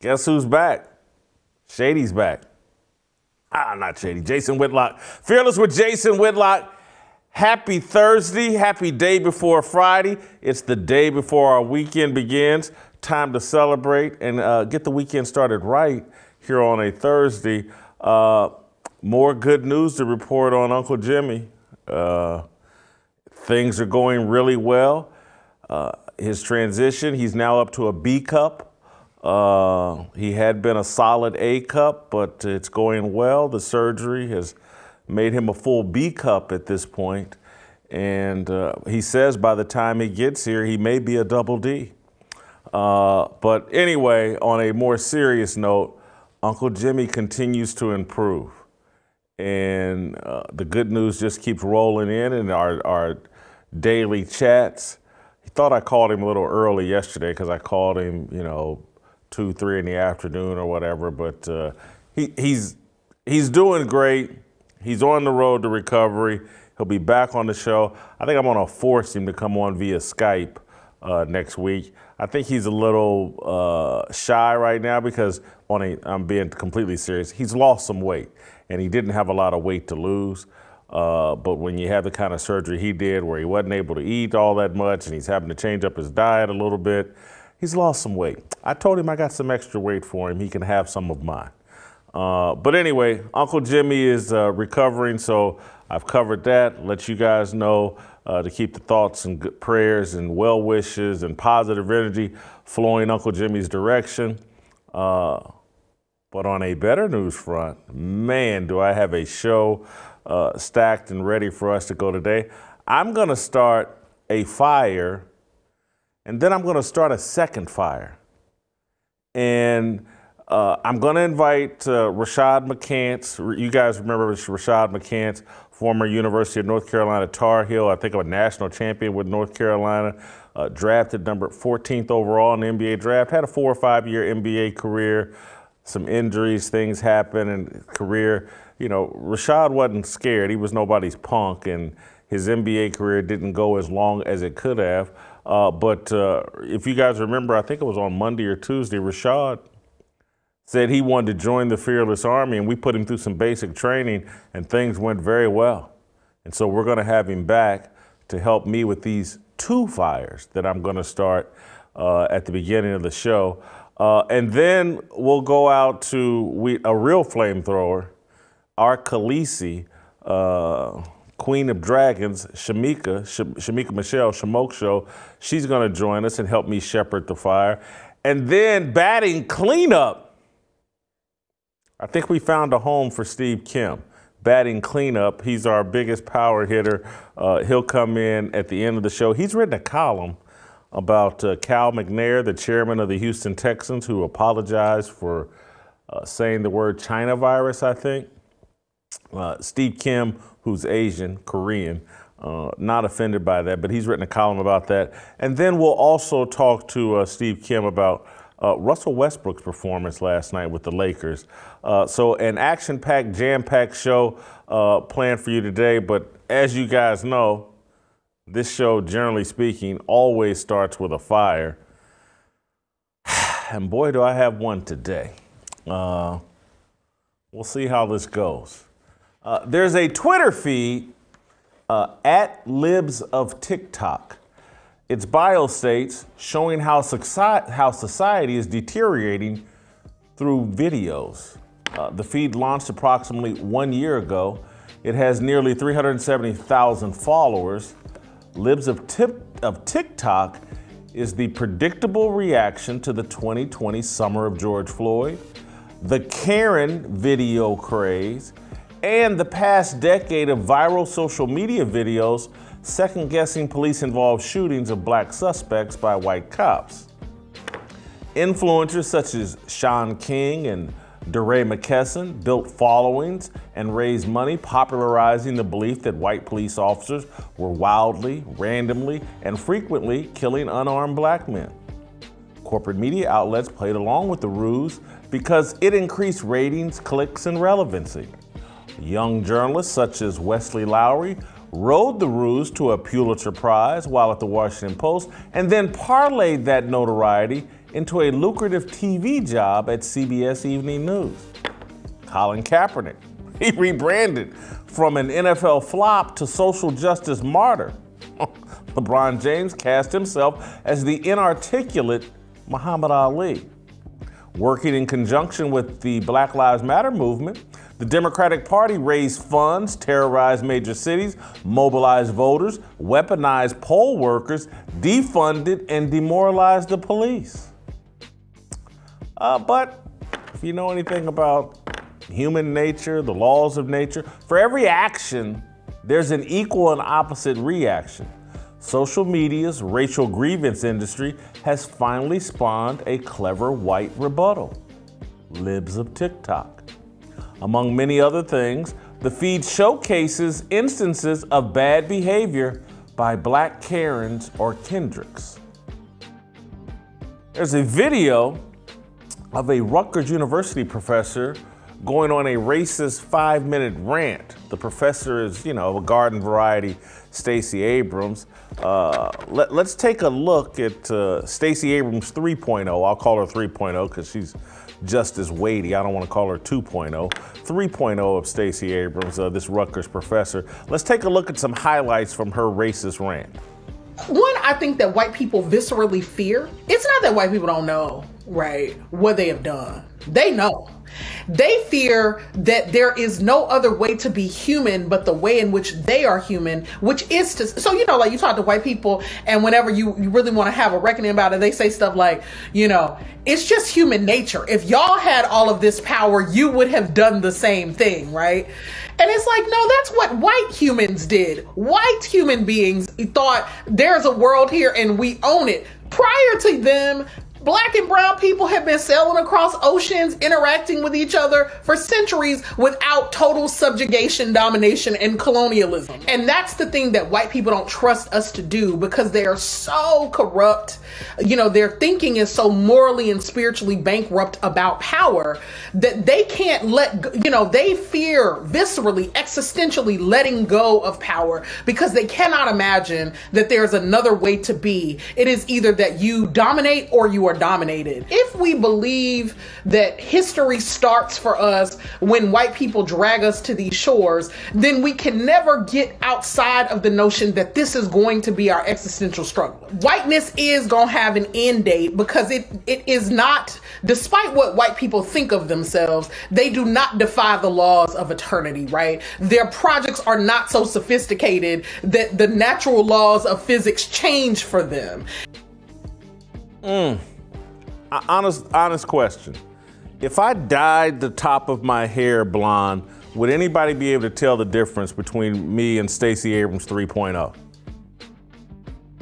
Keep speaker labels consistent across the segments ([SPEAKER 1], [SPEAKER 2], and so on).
[SPEAKER 1] Guess who's back? Shady's back. Not Shady. Jason Whitlock. Fearless with Jason Whitlock. Happy Thursday. Happy day before Friday. It's the day before our weekend begins. Time to celebrate and get the weekend started right here on a Thursday. More good news to report on Uncle Jimmy. Things are going really well. His transition, he's now up to a B cup. He had been a solid A cup, but it's going well. The surgery has made him a full B cup at this point. And he says by the time he gets here, he may be a double D. But anyway, on a more serious note, Uncle Jimmy continues to improve. And the good news just keeps rolling in our daily chats. He thought I called him a little early yesterday because I called him, 2, 3 in the afternoon or whatever, but he's doing great. He's on the road to recovery. He'll be back on the show. I think I'm going to force him to come on via Skype next week. I think he's a little shy right now because I'm being completely serious. He's lost some weight, and he didn't have a lot of weight to lose. But when you have the kind of surgery he did where he wasn't able to eat all that much and he's having to change up his diet a little bit, he's lost some weight. I told him I got some extra weight for him. He can have some of mine. But anyway, Uncle Jimmy is recovering, so I've covered that. Let you guys know to keep the thoughts and good prayers and well wishes and positive energy flowing Uncle Jimmy's direction. But on a better news front, man, do I have a show stacked and ready for us to go today. I'm going to start a fire, and then I'm going to start a second fire. And I'm going to invite Rashad McCants. You guys remember Rashad McCants, former University of North Carolina Tar Heel, I think a national champion with North Carolina, drafted number 14th overall in the NBA draft, had a 4 or 5 year NBA career, some injuries, things happen in career. Rashad wasn't scared. He was nobody's punk, and his NBA career didn't go as long as it could have. But if you guys remember, I think it was on Monday or Tuesday, Rashad said he wanted to join the Fearless Army, and we put him through some basic training, and things went very well. And so we're going to have him back to help me with these 2 fires that I'm going to start at the beginning of the show. And then we'll go out to a real flamethrower, our Khaleesi, Queen of Dragons, Shemeka Michelle, Shemoke Show. She's going to join us and help me shepherd the fire. And then batting cleanup. I think we found a home for Steve Kim. Batting cleanup. He's our biggest power hitter. He'll come in at the end of the show. He's written a column about Cal McNair, the chairman of the Houston Texans, who apologized for saying the word China virus, I think. Steve Kim, who's Asian, Korean, not offended by that, but he's written a column about that. And then we'll also talk to Steve Kim about Russell Westbrook's performance last night with the Lakers. So an action-packed, jam-packed show planned for you today. But as you guys know, this show, generally speaking, always starts with a fire. And boy, do I have one today. We'll see how this goes. There's a Twitter feed at Libs of TikTok. Its bio states showing how society is deteriorating through videos. The feed launched approximately 1 year ago. It has nearly 370,000 followers. Libs of TikTok is the predictable reaction to the 2020 summer of George Floyd, the Karen video craze, and the past decade of viral social media videos second-guessing police-involved shootings of black suspects by white cops. Influencers such as Sean King and DeRay McKesson built followings and raised money popularizing the belief that white police officers were wildly, randomly, and frequently killing unarmed black men. Corporate media outlets played along with the ruse because it increased ratings, clicks, and relevancy. Young journalists such as Wesley Lowery rode the ruse to a Pulitzer Prize while at the Washington Post and then parlayed that notoriety into a lucrative TV job at CBS Evening News. Colin Kaepernick, he rebranded from an NFL flop to social justice martyr. LeBron James cast himself as the inarticulate Muhammad Ali. Working in conjunction with the Black Lives Matter movement, the Democratic Party raised funds, terrorized major cities, mobilized voters, weaponized poll workers, defunded and demoralized the police. But if you know anything about human nature, the laws of nature, for every action, there's an equal and opposite reaction. Social media's racial grievance industry has finally spawned a clever white rebuttal: Libs of TikTok. Among many other things, the feed showcases instances of bad behavior by Black Karens or Kendricks. There's a video of a Rutgers University professor going on a racist 5-minute rant. The professor is, a garden variety Stacey Abrams. Let's take a look at Stacey Abrams 3.0. I'll call her 3.0 because she's just as weighty. I don't want to call her 2.0. 3.0 of Stacey Abrams, this Rutgers professor. Let's take a look at some highlights from her racist rant.
[SPEAKER 2] One, I think that white people viscerally fear. It's not that white people don't know, right, what they have done. They know. They fear that there is no other way to be human but the way in which they are human, which is to, so, like you talk to white people and whenever you really want to have a reckoning about it, they say stuff like, it's just human nature. If y'all had all of this power, you would have done the same thing, right? And it's like, no, that's what white humans did. White human beings thought there's a world here and we own it. Prior to them, Black and brown people have been sailing across oceans, interacting with each other for centuries without total subjugation, domination, and colonialism. And that's the thing that white people don't trust us to do because they are so corrupt. Their thinking is so morally and spiritually bankrupt about power that they can't they fear viscerally, existentially letting go of power because they cannot imagine that there's another way to be. It is either that you dominate or you are dominated. If we believe that history starts for us when white people drag us to these shores, then we can never get outside of the notion that this is going to be our existential struggle. Whiteness is going to have an end date because it is not, despite what white people think of themselves, they do not defy the laws of eternity, right? Their projects are not so sophisticated that the natural laws of physics change for them.
[SPEAKER 1] Honest question. If I dyed the top of my hair blonde, would anybody be able to tell the difference between me and Stacey Abrams 3.0?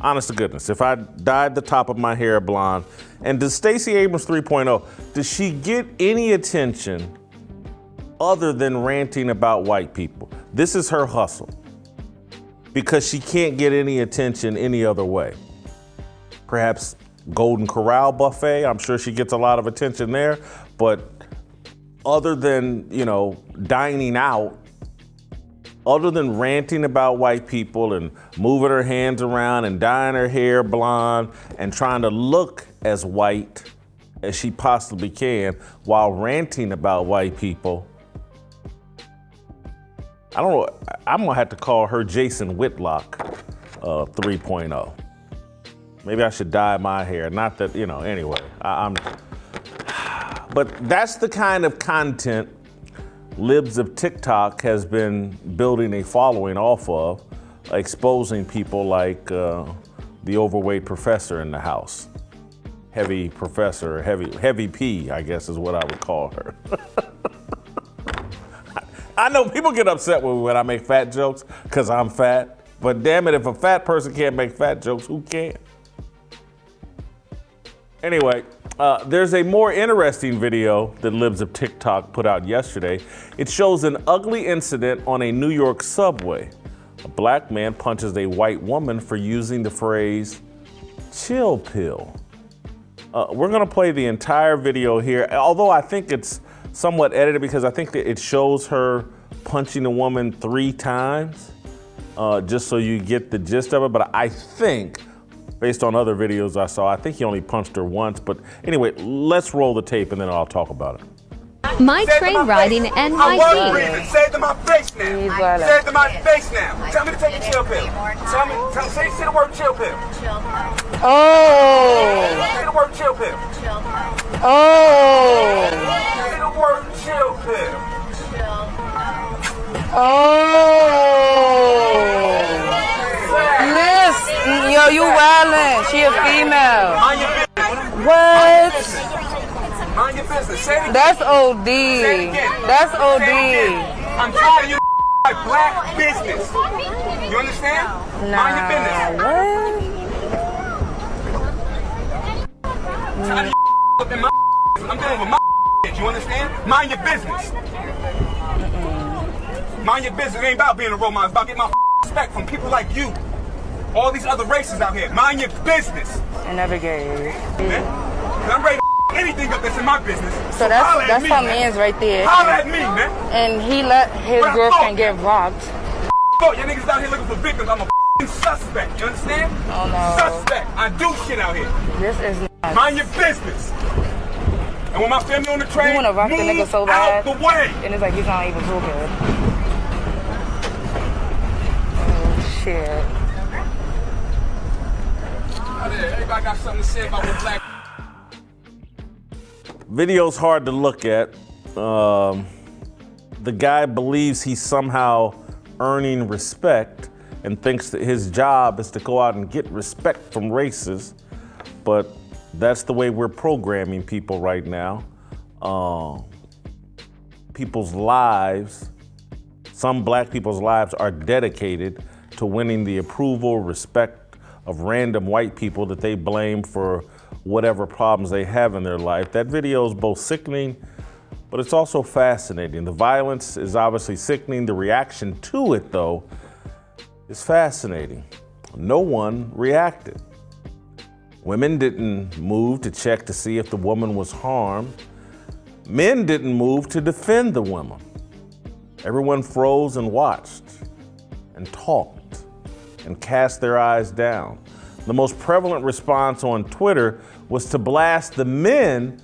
[SPEAKER 1] Honest to goodness, if I dyed the top of my hair blonde, and does Stacey Abrams 3.0, does she get any attention other than ranting about white people? This is her hustle because she can't get any attention any other way. Perhaps Golden Corral buffet, I'm sure she gets a lot of attention there, but other than, dining out, other than ranting about white people and moving her hands around and dyeing her hair blonde and trying to look as white as she possibly can while ranting about white people, I don't know, I'm gonna have to call her Jason Whitlock 3.0. Maybe I should dye my hair. Not that, anyway, but that's the kind of content Libs of TikTok has been building a following off of, exposing people like the overweight professor in the house. Heavy professor, heavy P, I guess is what I would call her. I know people get upset with me when I make fat jokes because I'm fat, but damn it, if a fat person can't make fat jokes, who can? Anyway, there's a more interesting video that Libs of TikTok put out yesterday. It shows an ugly incident on a New York subway. A Black man punches a white woman for using the phrase, chill pill. We're gonna play the entire video here, although I think it's somewhat edited because I think that it shows her punching the woman 3 times, just so you get the gist of it. But I think based on other videos I saw. I think he only punched her once, but anyway, let's roll the tape and then I'll talk about it.
[SPEAKER 3] My train ride in NYC.
[SPEAKER 4] I was breathing. Say it to my face now. Say it to my face now. Tell me to take a chill pill. Say the word chill pill.
[SPEAKER 5] Oh.
[SPEAKER 4] Say the word chill pill.
[SPEAKER 5] Oh.
[SPEAKER 4] Say the word chill pill.
[SPEAKER 5] Oh. Listen, yo, you wildin'. She a female. What?
[SPEAKER 4] Mind your business. Say it again.
[SPEAKER 5] That's OD.
[SPEAKER 4] Say it again.
[SPEAKER 5] That's OD.
[SPEAKER 4] I'm tired of you like black business. You understand? Mind your business. I'm tired of you in my I'm dealing with my shit. You understand? Mind your business. Mind your business. It ain't about being a role model. It's about getting my respect from people like you. All these other races out here. Mind your business.
[SPEAKER 5] I never gave.
[SPEAKER 4] I'm ready to anything up that's in my business.
[SPEAKER 5] So that's my man's right there.
[SPEAKER 4] Holla at me, man.
[SPEAKER 5] And he let his girlfriend get robbed.
[SPEAKER 4] Fuck, y'all niggas out here looking for victims. I'm a suspect. You understand?
[SPEAKER 5] Oh no.
[SPEAKER 4] Suspect. I do shit out here.
[SPEAKER 5] This is nuts.
[SPEAKER 4] Mind your business. And when my family on the train,
[SPEAKER 5] you wanna rock the nigga so bad,
[SPEAKER 4] out the way.
[SPEAKER 5] And it's like he's not even so good. Oh shit.
[SPEAKER 4] Everybody got something to say about the black.
[SPEAKER 1] Video's hard to look at. The guy believes he's somehow earning respect and thinks that his job is to go out and get respect from races, but that's the way we're programming people right now. People's lives, some black people's lives are dedicated to winning the approval, respect of random white people that they blame for whatever problems they have in their life. That video is both sickening, but it's also fascinating. The violence is obviously sickening. The reaction to it, though, is fascinating. No one reacted. Women didn't move to check to see if the woman was harmed. Men didn't move to defend the woman. Everyone froze and watched and talked and cast their eyes down. The most prevalent response on Twitter was to blast the men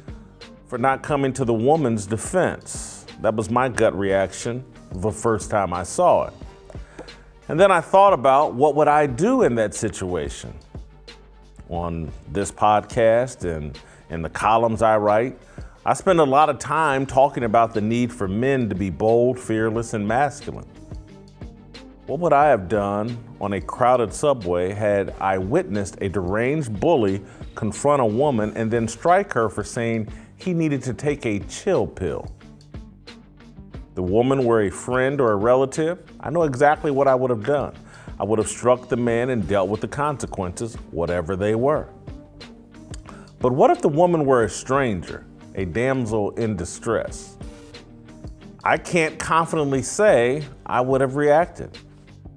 [SPEAKER 1] for not coming to the woman's defense. That was my gut reaction the first time I saw it. And then I thought about what would I do in that situation. On this podcast and in the columns I write, I spend a lot of time talking about the need for men to be bold, fearless, and masculine. What would I have done on a crowded subway had I witnessed a deranged bully confront a woman and then strike her for saying he needed to take a chill pill? The woman were a friend or a relative, I know exactly what I would have done. I would have struck the man and dealt with the consequences, whatever they were. But what if the woman were a stranger, a damsel in distress? I can't confidently say I would have reacted.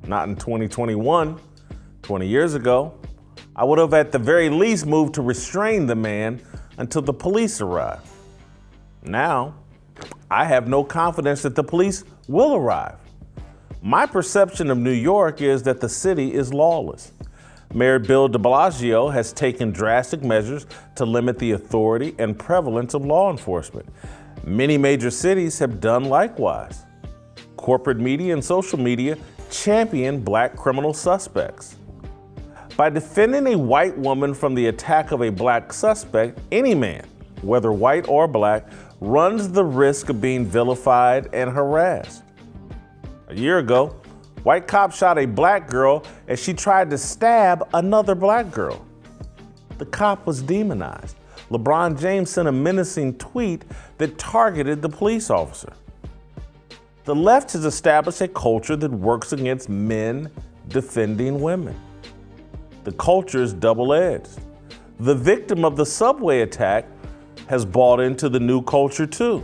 [SPEAKER 1] Not in 2021, 20 years ago. I would have at the very least moved to restrain the man until the police arrived. Now, I have no confidence that the police will arrive. My perception of New York is that the city is lawless. Mayor Bill de Blasio has taken drastic measures to limit the authority and prevalence of law enforcement. Many major cities have done likewise. Corporate media and social media champion black criminal suspects. By defending a white woman from the attack of a black suspect, any man, whether white or black, runs the risk of being vilified and harassed. A year ago, white cops shot a black girl as she tried to stab another black girl. The cop was demonized. LeBron James sent a menacing tweet that targeted the police officer. The left has established a culture that works against men defending women. The culture is double-edged. The victim of the subway attack has bought into the new culture too.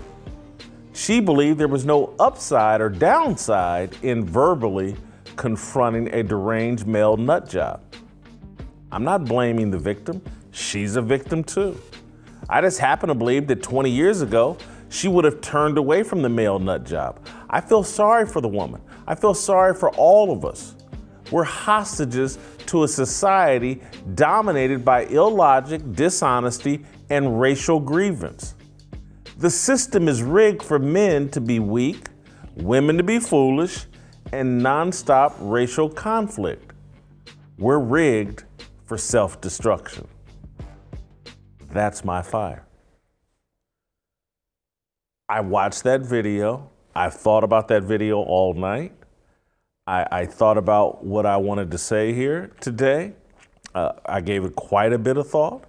[SPEAKER 1] She believed there was no upside or downside in verbally confronting a deranged male nut job. I'm not blaming the victim. She's a victim too. I just happen to believe that 20 years ago, she would have turned away from the male nut job. I feel sorry for the woman. I feel sorry for all of us. We're hostages to a society dominated by illogic, dishonesty, and racial grievance. The system is rigged for men to be weak, women to be foolish, and nonstop racial conflict. We're rigged for self-destruction. That's my fire. I watched that video. I thought about that video all night. I thought about what I wanted to say here today. I gave it quite a bit of thought.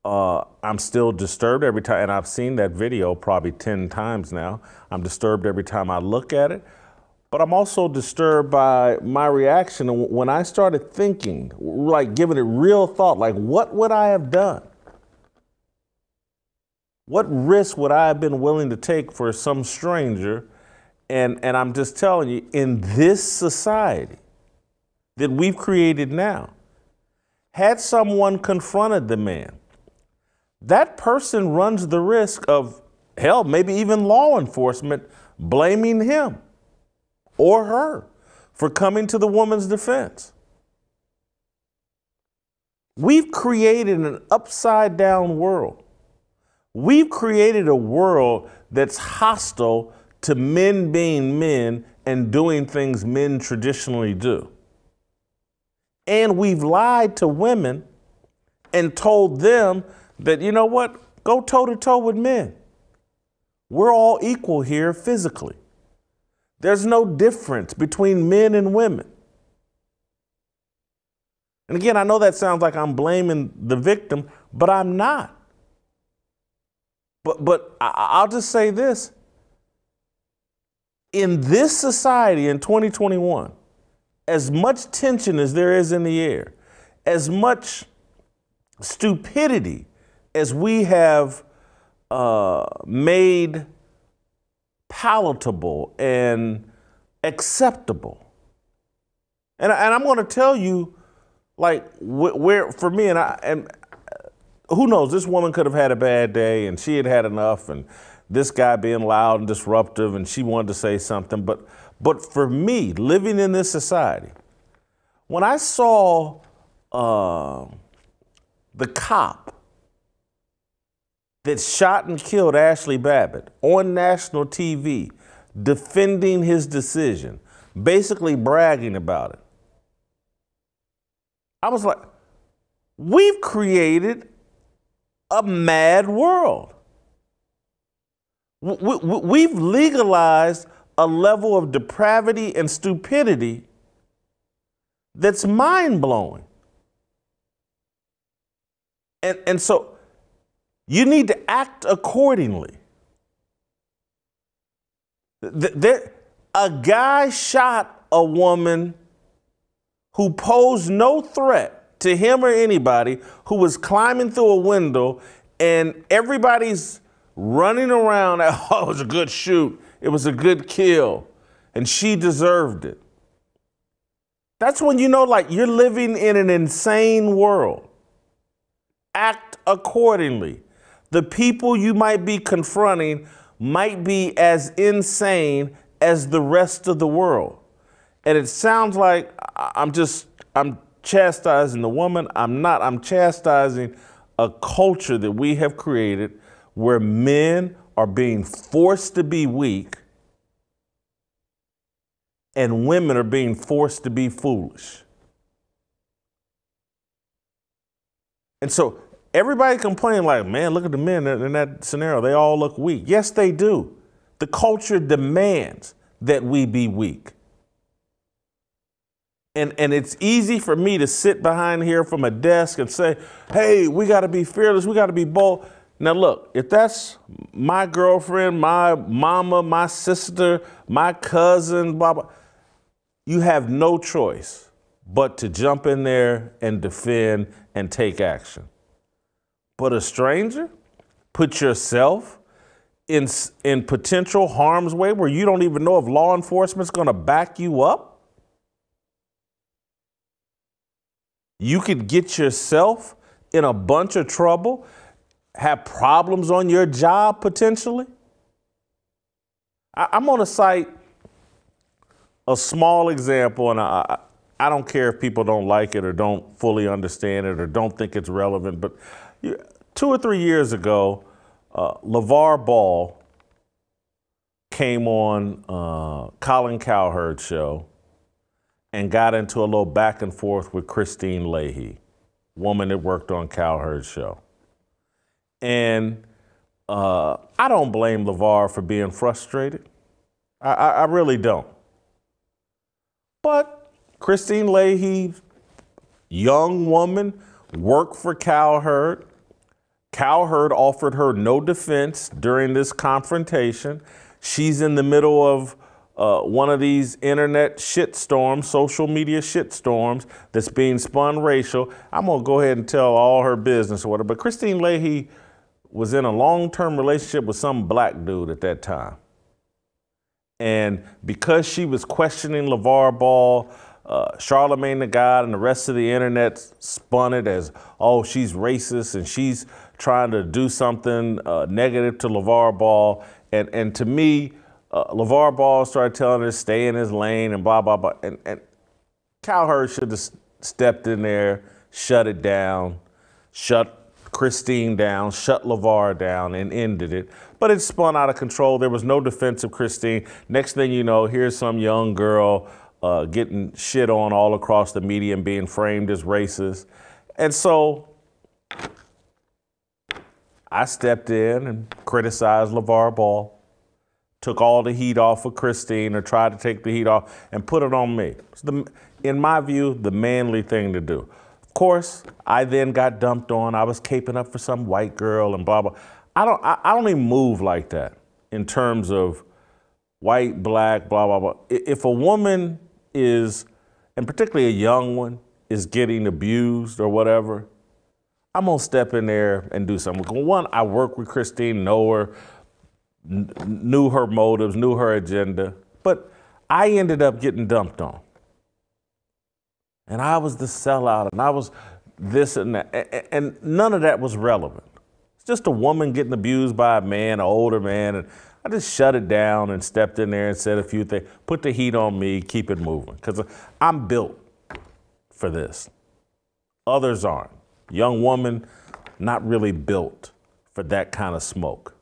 [SPEAKER 1] I'm still disturbed every time, and I've seen that video probably 10 times now. I'm disturbed every time I look at it, but I'm also disturbed by my reaction. And when I started thinking, like giving it real thought, like what would I have done? What risk would I have been willing to take for some stranger? And I'm just telling you, in this society that we've created now, had someone confronted the man, that person runs the risk of, hell, maybe even law enforcement blaming him or her for coming to the woman's defense. We've created an upside down world. We've created a world that's hostile to men being men and doing things men traditionally do. And we've lied to women and told them that, you know what, go toe to toe with men. We're all equal here physically. There's no difference between men and women. And again, I know that sounds like I'm blaming the victim, but I'm not. But I'll just say this. In this society in 2021, as much tension as there is in the air, as much stupidity as we have made palatable and acceptable, and I'm going to tell you, like, where for me, and who knows, this woman could have had a bad day and she had had enough, and this guy being loud and disruptive, and she wanted to say something. But for me, living in this society, when I saw the cop that shot and killed Ashley Babbitt on national TV, defending his decision, basically bragging about it, I was like, we've created a mad world. We've legalized a level of depravity and stupidity that's mind-blowing. And so you need to act accordingly. A guy shot a woman who posed no threat to him or anybody, who was climbing through a window, and everybody's running around. Oh, it was a good shoot. It was a good kill. And she deserved it. That's when you know, like, you're living in an insane world. Act accordingly. The people you might be confronting might be as insane as the rest of the world. And it sounds like I'm chastising the woman. I'm not. I'm chastising a culture that we have created where men are being forced to be weak and women are being forced to be foolish. And so everybody complaining like, man, look at the men in that scenario. They all look weak. Yes, they do. The culture demands that we be weak. And it's easy for me to sit behind here from a desk and say, hey, we got to be fearless. We got to be bold. Now, look, if that's my girlfriend, my mama, my sister, my cousin, blah, blah, you have no choice but to jump in there and defend and take action. But a stranger, put yourself in potential harm's way where you don't even know if law enforcement's going to back you up. You could get yourself in a bunch of trouble, have problems on your job potentially. I'm going to cite a small example, and I I don't care if people don't like it or don't fully understand it or don't think it's relevant, but 2 or 3 years ago, LeVar Ball came on Colin Cowherd's show and got into a little back and forth with Christine Leahy, woman that worked on Cowherd's show. And I don't blame LeVar for being frustrated. I really don't. But Christine Leahy, young woman, worked for Cowherd. Cowherd offered her no defense during this confrontation. She's in the middle of one of these internet shitstorms, social media shitstorms that's being spun racial. I'm going to go ahead and tell all her business or whatever. But Christine Leahy was in a long-term relationship with some black dude at that time. And because she was questioning LeVar Ball, Charlamagne the God and the rest of the internet spun it as, oh, she's racist and she's trying to do something negative to LeVar Ball. And to me, LeVar Ball started telling her to stay in his lane and blah, blah, blah. And Cowherd should have stepped in there, shut it down, shut Christine down, shut LeVar down, and ended it. But it spun out of control. There was no defense of Christine. Next thing you know, here's some young girl getting shit on all across the media and being framed as racist. And so I stepped in and criticized LeVar Ball, took all the heat off of Christine, or tried to take the heat off and put it on me. It's in my view, the manly thing to do. Of course, I then got dumped on. I was caping up for some white girl and blah, blah. I don't even move like that in terms of white, black, blah, blah, blah. If a woman is, and particularly a young one, is getting abused or whatever, I'm going to step in there and do something. One, I work with Christine, know her, knew her motives, knew her agenda, but I ended up getting dumped on. And I was the sellout, and I was this and that, and none of that was relevant. It's just a woman getting abused by a man, an older man, and I just shut it down and stepped in there and said a few things, put the heat on me, keep it moving, because I'm built for this. Others aren't. Young woman, not really built for that kind of smoke.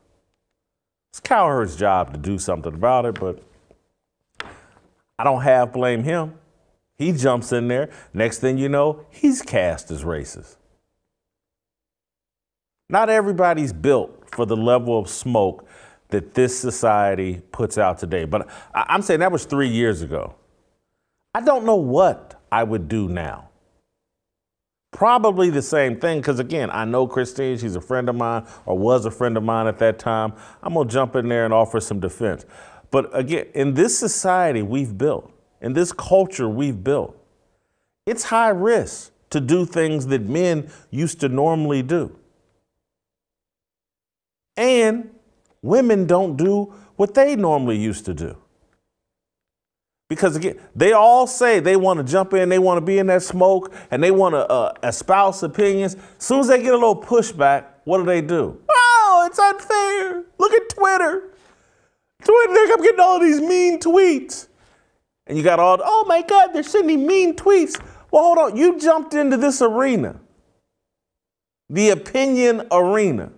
[SPEAKER 1] It's Cowherd's job to do something about it, but I don't half blame him. He jumps in there. Next thing you know, he's cast as racist. Not everybody's built for the level of smoke that this society puts out today. But I'm saying that was 3 years ago. I don't know what I would do now. Probably the same thing, because again, I know Christine, she's a friend of mine, or was a friend of mine at that time. I'm gonna jump in there and offer some defense. But again, in this society we've built, in this culture we've built, it's high risk to do things that men used to normally do. And women don't do what they normally used to do. Because again, they all say they want to jump in, they want to be in that smoke, and they want to espouse opinions. As soon as they get a little pushback, what do? Oh, it's unfair. Look at Twitter. I'm getting all these mean tweets. And you got all, oh my God, they're sending mean tweets. Well, hold on, you jumped into this arena, the opinion arena.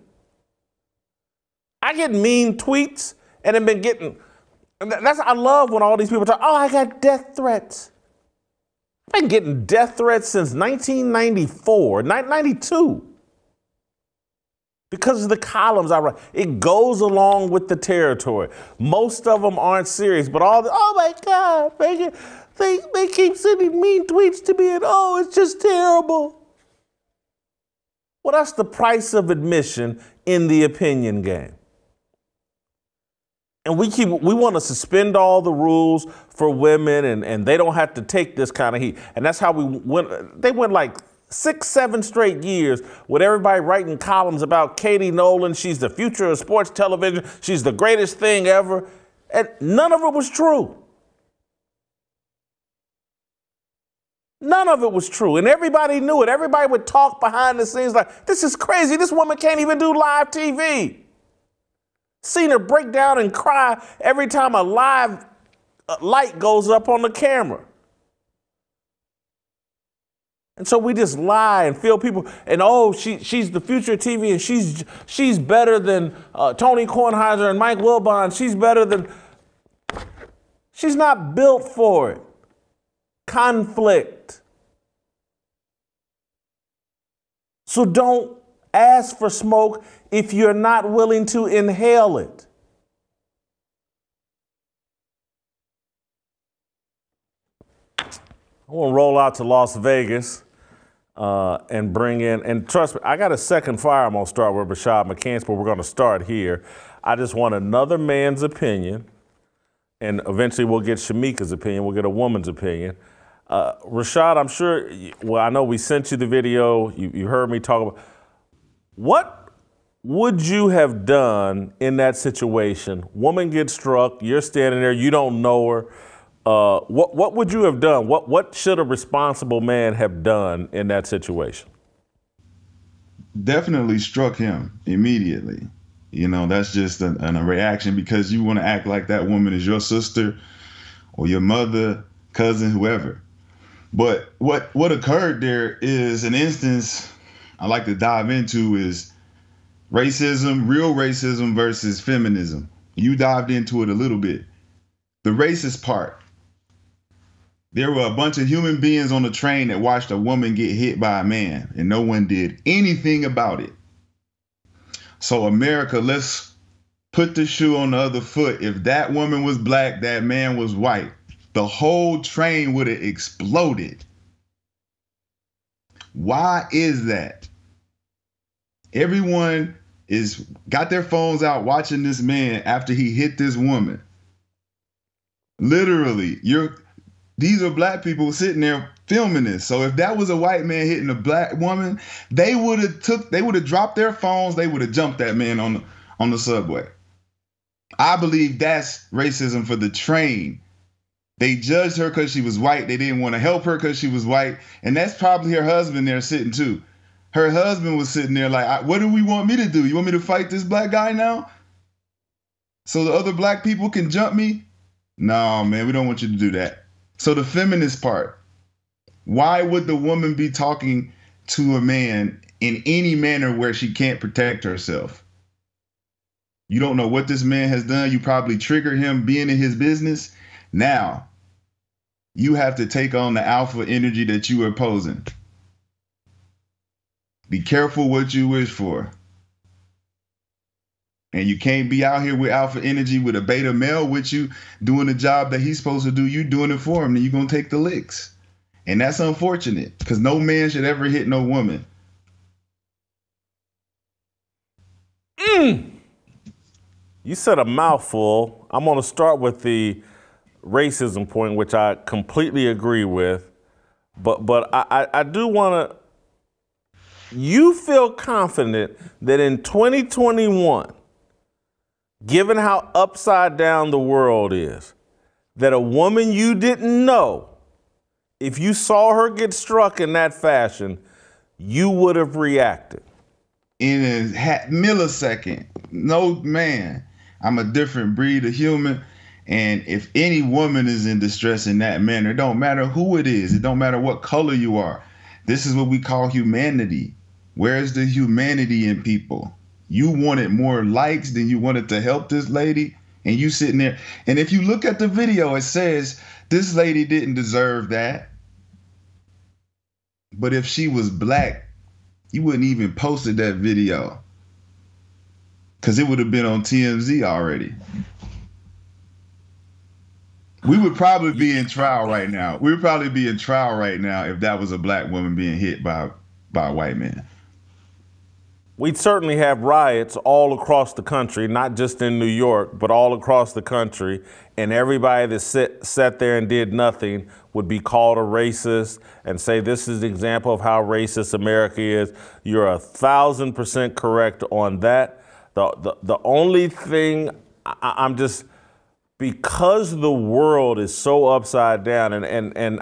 [SPEAKER 1] I get mean tweets and have been getting, I love when all these people talk, oh, I got death threats. I've been getting death threats since 1994, 92. Because of the columns I write. It goes along with the territory. Most of them aren't serious, but all the, oh my God, they keep sending mean tweets to me and oh, it's just terrible. Well, that's the price of admission in the opinion game. And we want to suspend all the rules for women and they don't have to take this kind of heat. And that's how they went like 6, 7 straight years with everybody writing columns about Katie Nolan. She's the future of sports television. She's the greatest thing ever. And none of it was true. None of it was true. And everybody knew it. Everybody would talk behind the scenes like, this is crazy. This woman can't even do live TV. Seen her break down and cry every time a live light goes up on the camera. And so we just lie and feel people, and oh, she's the future of TV, and she's better than Tony Kornheiser and Mike Wilbon. She's better than. She's not built for it. Conflict. So don't ask for smoke if you're not willing to inhale it. I want to roll out to Las Vegas and bring in, and trust me, I got a second fire I'm going to start with Rashad McCants, but we're going to start here. I just want another man's opinion, and eventually we'll get Shemeka's opinion, we'll get a woman's opinion. Rashad, I'm sure, well, I know we sent you the video, you heard me talk about, what would you have done in that situation? Woman gets struck, you're standing there, you don't know her. What would you have done? What should a responsible man have done in that situation?
[SPEAKER 6] Definitely struck him immediately. You know, that's just a reaction because you want to act like that woman is your sister or your mother, cousin, whoever. But what occurred there is an instance I like to dive into is racism, real racism versus feminism. You dived into it a little bit. The racist part. There were a bunch of human beings on the train that watched a woman get hit by a man, and no one did anything about it. So America, let's put the shoe on the other foot. If that woman was black, that man was white, the whole train would have exploded. Why is that? Everyone got their phones out watching this man after he hit this woman. Literally, these are black people sitting there filming this. So if that was a white man hitting a black woman, they would have dropped their phones, they would have jumped that man on the subway. I believe that's racism for the train. They judged her because she was white. They didn't want to help her because she was white. And that's probably her husband there sitting too. Her husband was sitting there like, what do we want me to do? You want me to fight this black guy now? So the other black people can jump me? No, man, we don't want you to do that. So the feminist part, why would the woman be talking to a man in any manner where she can't protect herself? You don't know what this man has done. You probably trigger him being in his business. Now, you have to take on the alpha energy that you are opposing. Be careful what you wish for. And you can't be out here with alpha energy with a beta male with you doing the job that he's supposed to do. You doing it for him, then you're going to take the licks. And that's unfortunate because no man should ever hit no woman.
[SPEAKER 1] You said a mouthful. I'm going to start with the racism point, which I completely agree with. But I do want to. You feel confident that in 2021, given how upside down the world is, that a woman you didn't know, if you saw her get struck in that fashion, you would have reacted?
[SPEAKER 6] In a millisecond. No, man. I'm a different breed of human. And if any woman is in distress in that manner, it don't matter who it is. It don't matter what color you are. This is what we call humanity. Where's the humanity in people? You wanted more likes than you wanted to help this lady, and you sitting there. And if you look at the video, it says this lady didn't deserve that. But if she was black, you wouldn't even posted that video because it would have been on TMZ already. We would probably be in trial right now. We would probably be in trial right now if that was a black woman being hit by a white man.
[SPEAKER 1] We'd certainly have riots all across the country, not just in New York, but all across the country. And everybody that sat there and did nothing would be called a racist and say, this is an example of how racist America is. You're 1,000% correct on that. The only thing I'm just, because the world is so upside down, and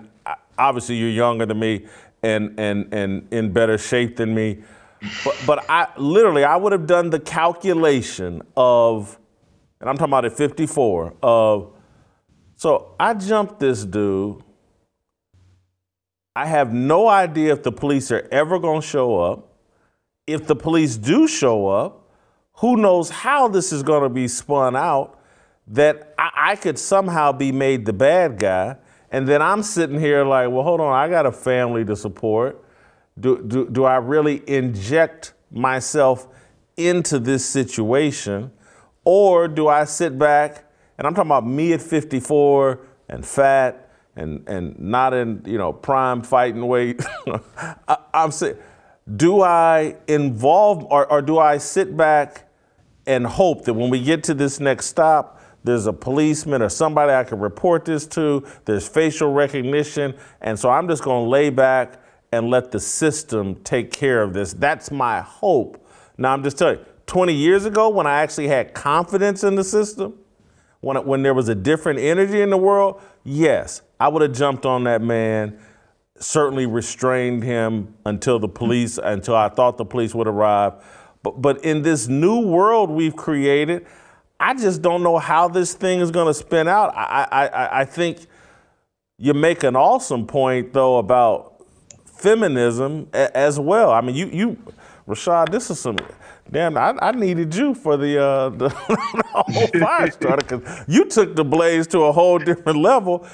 [SPEAKER 1] obviously you're younger than me and in better shape than me, but I would have done the calculation of, and I'm talking about at 54, of, so I jumped this dude. I have no idea if the police are ever going to show up. If the police do show up, who knows how this is going to be spun out that I could somehow be made the bad guy. And then I'm sitting here like, well, hold on, I got a family to support. Do I really inject myself into this situation? Or do I sit back, and I'm talking about me at 54 and fat and not in, prime fighting weight. I'm saying, do I involve or do I sit back and hope that when we get to this next stop, there's a policeman or somebody I can report this to, there's facial recognition, and so I'm just going to lay back and let the system take care of this. That's my hope. Now, I'm just telling you, 20 years ago, when I actually had confidence in the system, when there was a different energy in the world, yes, I would have jumped on that man, certainly restrained him until I thought the police would arrive. But in this new world we've created, I just don't know how this thing is going to spin out. I think you make an awesome point, though, about feminism as well. I mean, you Rashad, this is some... Damn, I needed you for the whole fire starter, because you took the blaze to a whole different level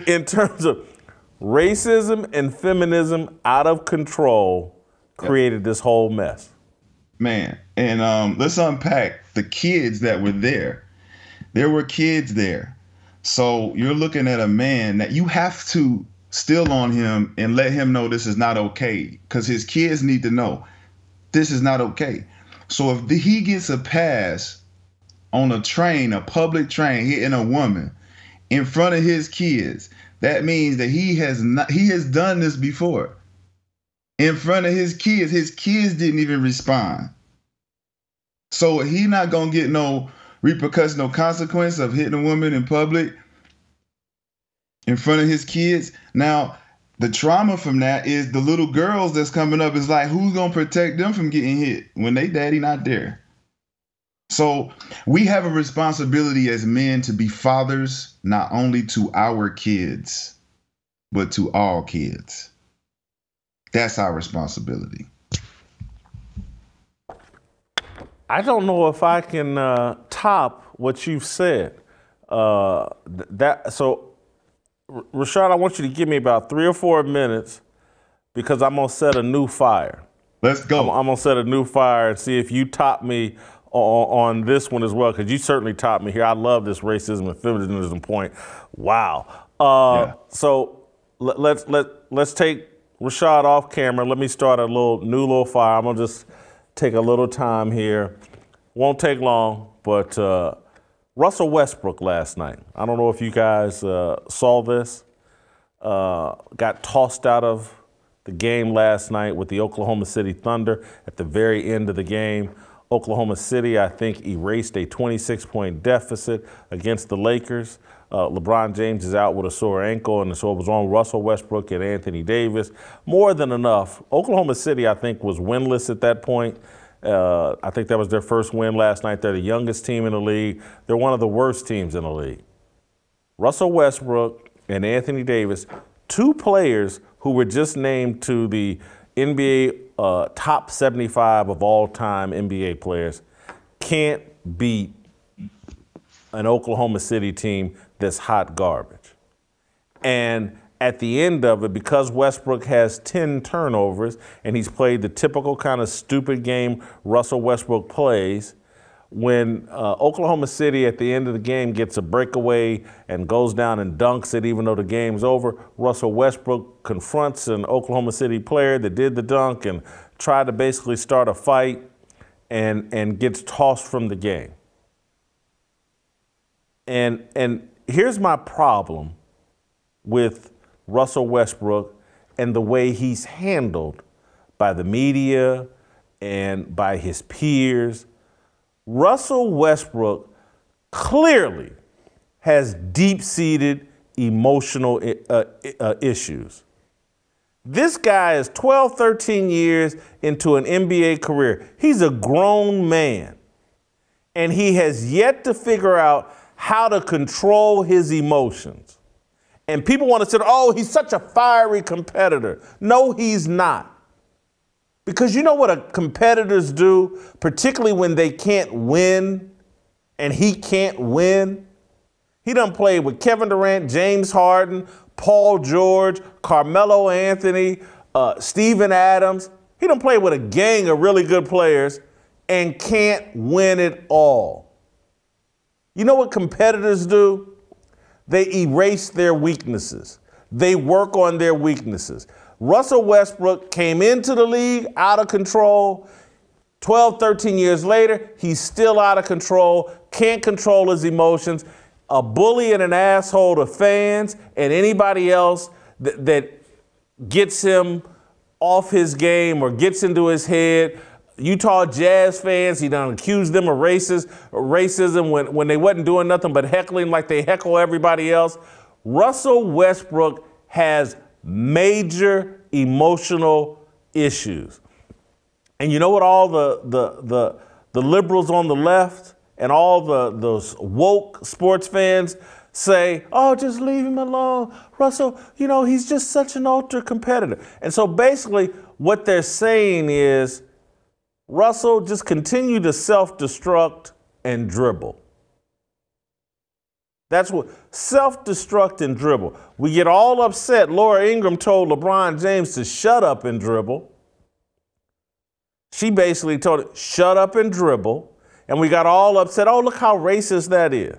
[SPEAKER 1] in terms of racism and feminism out of control created this whole mess.
[SPEAKER 6] Man, and let's unpack the kids that were there. There were kids there. So you're looking at a man that you have to still on him and let him know this is not okay, because his kids need to know this is not okay. So if he gets a pass on a train, a public train, hitting a woman in front of his kids, that means that he has done this before. In front of his kids didn't even respond. So he not gonna get no repercussion, no consequence of hitting a woman in public in front of his kids. Now, the trauma from that is the little girls that's coming up is like, who's going to protect them from getting hit when they daddy not there? So we have a responsibility as men to be fathers, not only to our kids, but to all kids. That's our responsibility.
[SPEAKER 1] I don't know if I can top what you've said. Rashad, I want you to give me about 3 or 4 minutes because I'm going to set a new fire.
[SPEAKER 6] Let's go.
[SPEAKER 1] I'm going to set a new fire and see if you top me on this one as well, because you certainly topped me here. I love this racism and feminism point. Wow. So let's take Rashad off camera. Let me start a new little fire. I'm going to just take a little time here. Won't take long, but Russell Westbrook last night. I don't know if you guys saw this. Got tossed out of the game last night with the Oklahoma City Thunder at the very end of the game. Oklahoma City, I think, erased a 26-point deficit against the Lakers. LeBron James is out with a sore ankle, and so it was on Russell Westbrook and Anthony Davis. More than enough. Oklahoma City, I think, was winless at that point. I think that was their first win last night. They're the youngest team in the league. They're one of the worst teams in the league. Russell Westbrook and Anthony Davis, 2 players who were just named to the NBA top 75 of all time NBA players, can't beat an Oklahoma City team that's hot garbage. And at the end of it, because Westbrook has 10 turnovers and he's played the typical kind of stupid game Russell Westbrook plays, when Oklahoma City at the end of the game gets a breakaway and goes down and dunks it even though the game's over, Russell Westbrook confronts an Oklahoma City player that did the dunk and tried to basically start a fight and gets tossed from the game. And here's my problem with Russell Westbrook and the way he's handled by the media and by his peers. Russell Westbrook clearly has deep-seated emotional issues. This guy is 12, 13 years into an NBA career. He's a grown man, and he has yet to figure out how to control his emotions. And people want to say, oh, he's such a fiery competitor. No, he's not. Because you know what competitors do, particularly when they can't win and he can't win? He done played with Kevin Durant, James Harden, Paul George, Carmelo Anthony, Steven Adams. He done played with a gang of really good players and can't win it all. You know what competitors do? They erase their weaknesses. They work on their weaknesses. Russell Westbrook came into the league out of control. 12, 13 years later, he's still out of control, can't control his emotions, a bully and an asshole to fans and anybody else that gets him off his game or gets into his head. Utah Jazz fans, he done accused them of racism when they wasn't doing nothing but heckling like they heckle everybody else. Russell Westbrook has major emotional issues. And you know what all the liberals on the left and all those woke sports fans say? Oh, just leave him alone. Russell, you know, he's just such an ultra competitor. And so basically what they're saying is, Russell, just continue to self-destruct and dribble. That's what self-destruct and dribble. We get all upset. Laura Ingraham told LeBron James to shut up and dribble. She basically told him, shut up and dribble. And we got all upset. Oh, look how racist that is.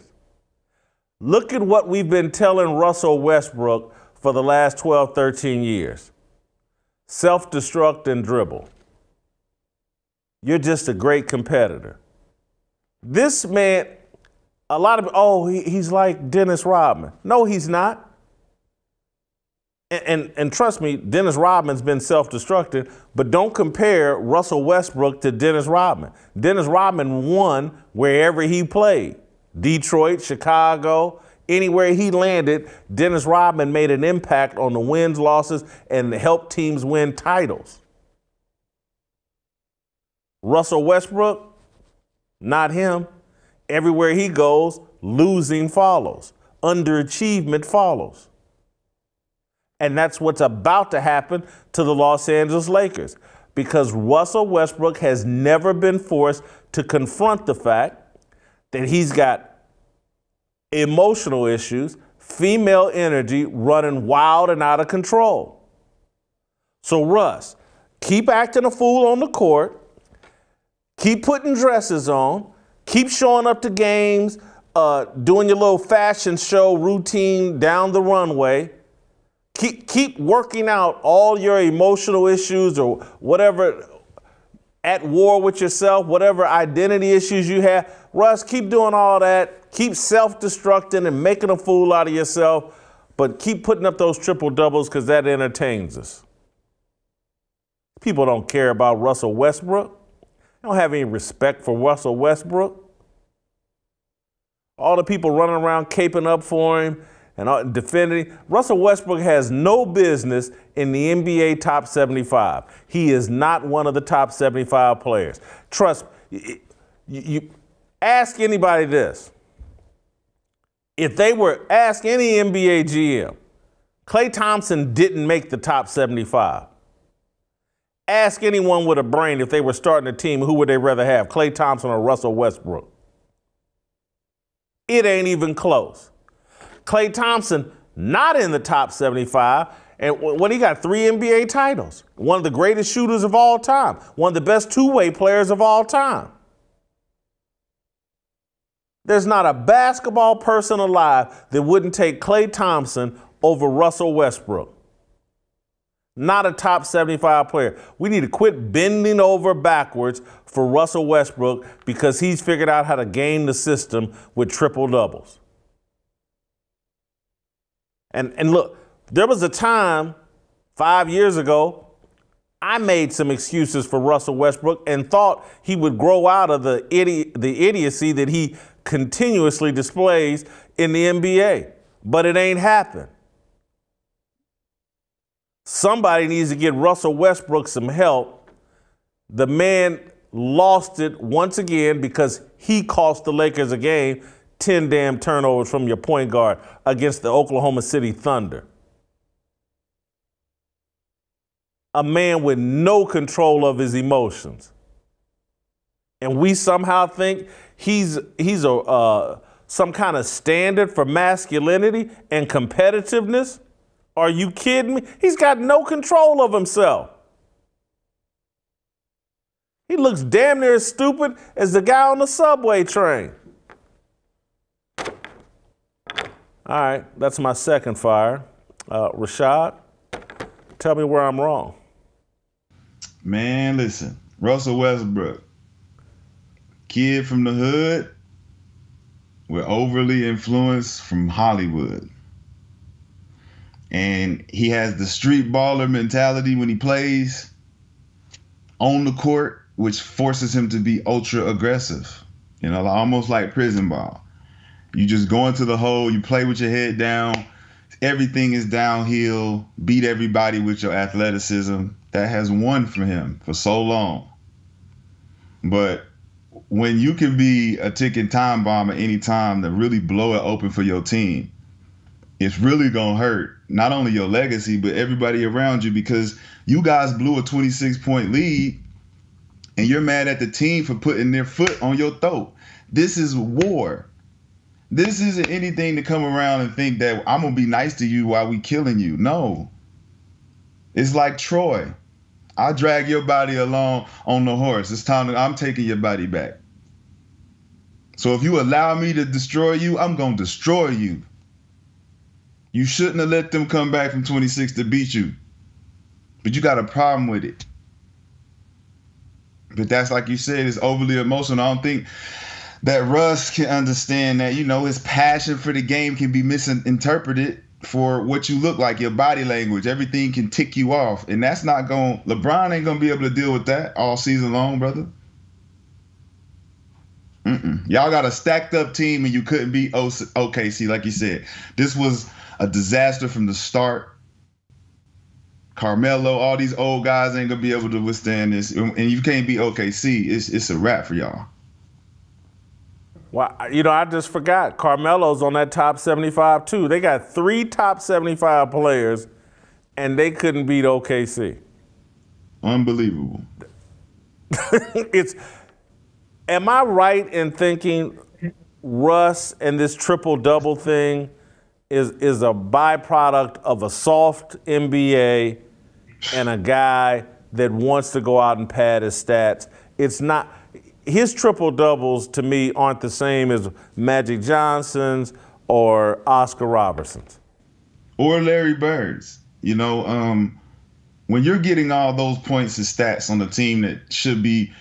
[SPEAKER 1] Look at what we've been telling Russell Westbrook for the last 12, 13 years. Self-destruct and dribble. You're just a great competitor. This man, a lot of, oh, he's like Dennis Rodman. No, he's not. And trust me, Dennis Rodman's been self-destructing, but don't compare Russell Westbrook to Dennis Rodman. Dennis Rodman won wherever he played. Detroit, Chicago, anywhere he landed, Dennis Rodman made an impact on the wins, losses, and helped teams win titles. Russell Westbrook, not him. Everywhere he goes, losing follows. Underachievement follows. And that's what's about to happen to the Los Angeles Lakers, because Russell Westbrook has never been forced to confront the fact that he's got emotional issues, female energy running wild and out of control. So Russ, keep acting a fool on the court. Keep putting dresses on, keep showing up to games, doing your little fashion show routine down the runway. Keep working out all your emotional issues or whatever, at war with yourself, whatever identity issues you have. Russ, keep doing all that. Keep self-destructing and making a fool out of yourself, but keep putting up those triple doubles because that entertains us. People don't care about Russell Westbrook. They don't have any respect for Russell Westbrook. All the people running around caping up for him and defending. Russell Westbrook has no business in the NBA top 75. He is not one of the top 75 players. Trust me, you ask anybody this. If they were, ask any NBA GM, Klay Thompson didn't make the top 75. Ask anyone with a brain if they were starting a team, who would they rather have, Klay Thompson or Russell Westbrook? It ain't even close. Klay Thompson, not in the top 75, and when he got 3 NBA titles, one of the greatest shooters of all time, one of the best two-way players of all time. There's not a basketball person alive that wouldn't take Klay Thompson over Russell Westbrook. Not a top 75 player. We need to quit bending over backwards for Russell Westbrook because he's figured out how to game the system with triple doubles. And look, there was a time 5 years ago, I made some excuses for Russell Westbrook and thought he would grow out of the idiocy that he continuously displays in the NBA. But it ain't happened. Somebody needs to get Russell Westbrook some help. The man lost it once again because he cost the Lakers a game. 10 damn turnovers from your point guard against the Oklahoma City Thunder. A man with no control of his emotions. And we somehow think he's some kind of standard for masculinity and competitiveness? Are you kidding me? He's got no control of himself. He looks damn near as stupid as the guy on the subway train. All right, that's my second fire. Rashad, tell me where I'm wrong.
[SPEAKER 6] Man, listen, Russell Westbrook, kid from the hood, with overly influenced from Hollywood. And he has the street baller mentality when he plays on the court, which forces him to be ultra aggressive, you know, almost like prison ball. You just go into the hole, you play with your head down, everything is downhill, beat everybody with your athleticism. That has won for him for so long. But when you can be a ticking time bomb at any time to really blow it open for your team, it's really going to hurt not only your legacy, but everybody around you, because you guys blew a 26-point lead and you're mad at the team for putting their foot on your throat. This is war. This isn't anything to come around and think that I'm going to be nice to you while we killing you. No. It's like Troy. I drag your body along on the horse. It's time I'm taking your body back. So if you allow me to destroy you, I'm going to destroy you. You shouldn't have let them come back from 26 to beat you. But you got a problem with it. But that's, like you said, it's overly emotional. I don't think that Russ can understand that, you know, his passion for the game can be misinterpreted for what you look like, your body language. Everything can tick you off. And that's not going, LeBron ain't going to be able to deal with that all season long, brother. Y'all got a stacked up team and you couldn't beat OKC, like you said. This was a disaster from the start. Carmelo, all these old guys ain't going to be able to withstand this. And you can't beat OKC. It's a wrap for y'all.
[SPEAKER 1] Well, you know, I just forgot. Carmelo's on that top 75 too. They got 3 top 75 players, and they couldn't beat OKC.
[SPEAKER 6] Unbelievable.
[SPEAKER 1] Am I right in thinking Russ and this triple-double thing is a byproduct of a soft NBA and a guy that wants to go out and pad his stats? It's not. His triple doubles to me aren't the same as Magic Johnson's or Oscar Robertson's.
[SPEAKER 6] Or Larry Bird's. You know, when you're getting all those points and stats on the team that should be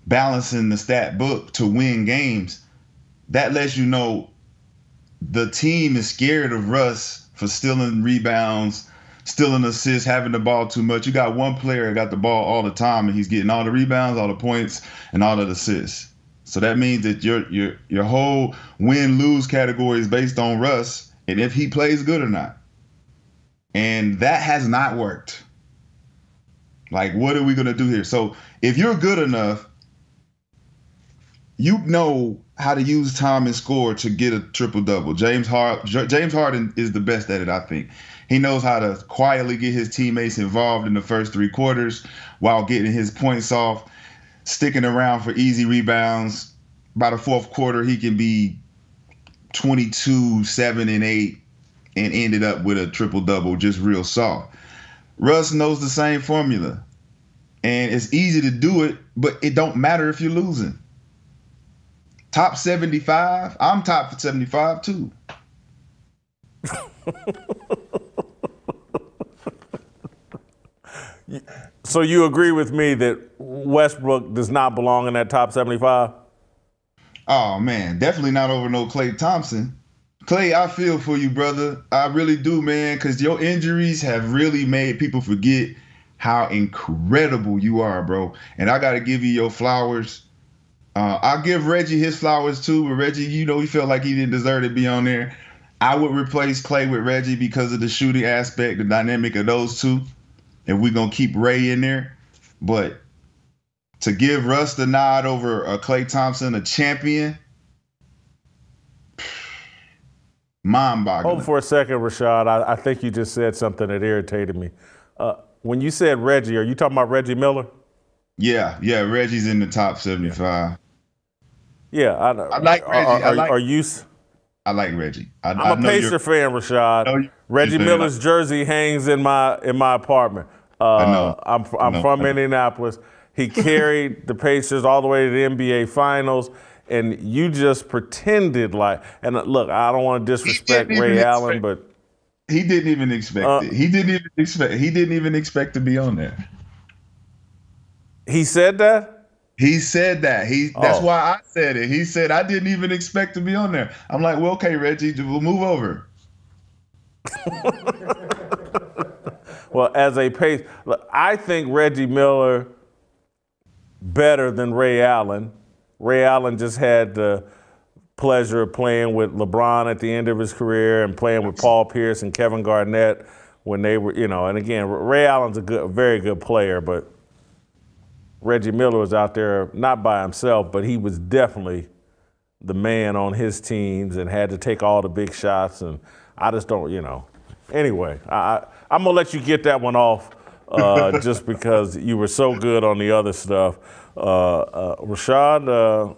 [SPEAKER 6] balancing the stat book to win games, that lets you know the team is scared of Russ for stealing rebounds, stealing assists, having the ball too much. You got one player that got the ball all the time, and he's getting all the rebounds, all the points, and all the assists. So that means that your whole win-lose category is based on Russ and if he plays good or not. And that has not worked. Like, what are we going to do here? So if you're good enough, you know how to use time and score to get a triple-double. James Harden is the best at it, I think. He knows how to quietly get his teammates involved in the first 3 quarters while getting his points off, sticking around for easy rebounds. By the 4th quarter, he can be 22, 7, and 8 and ended up with a triple-double just real soft. Russ knows the same formula. And it's easy to do it, but it don't matter if you're losing. Top 75, I'm top 75 too.
[SPEAKER 1] So you agree with me that Westbrook does not belong in that top 75?
[SPEAKER 6] Oh, man, definitely not over no Klay Thompson. Klay, I feel for you, brother. I really do, man, because your injuries have really made people forget how incredible you are, bro. And I got to give you your flowers. I'll give Reggie his flowers too, but Reggie, you know, he felt like he didn't deserve to be on there. I would replace Klay with Reggie because of the shooting aspect, the dynamic of those two. And we're going to keep Ray in there. But to give Russ the nod over Klay Thompson, a champion, Mind-boggling.
[SPEAKER 1] Hold for a second, Rashad. I think you just said something that irritated me. When you said Reggie, are you talking about Reggie Miller?
[SPEAKER 6] Yeah, Reggie's in the top 75.
[SPEAKER 1] Yeah,
[SPEAKER 6] I like Reggie. I like Reggie.
[SPEAKER 1] I'm a Pacer fan, Rashad. Reggie Miller's jersey hangs in my apartment.
[SPEAKER 6] I know.
[SPEAKER 1] I'm from Indianapolis. He carried the Pacers all the way to the NBA Finals, and you just pretended like. And look, I don't want to disrespect Ray Allen, but
[SPEAKER 6] he didn't even expect it. He didn't even expect to be on there.
[SPEAKER 1] He said that?
[SPEAKER 6] He said that. That's why I said it. He said, I didn't even expect to be on there. I'm like, well, okay, Reggie, we'll move over.
[SPEAKER 1] Well, as a Pacer, I think Reggie Miller better than Ray Allen. Ray Allen just had the pleasure of playing with LeBron at the end of his career and playing with Paul Pierce and Kevin Garnett when they were, and again, Ray Allen's a very good player, but Reggie Miller was out there not by himself, but he was definitely the man on his teams and had to take all the big shots. And I just don't, Anyway, I'm going to let you get that one off just because you were so good on the other stuff. Rashad,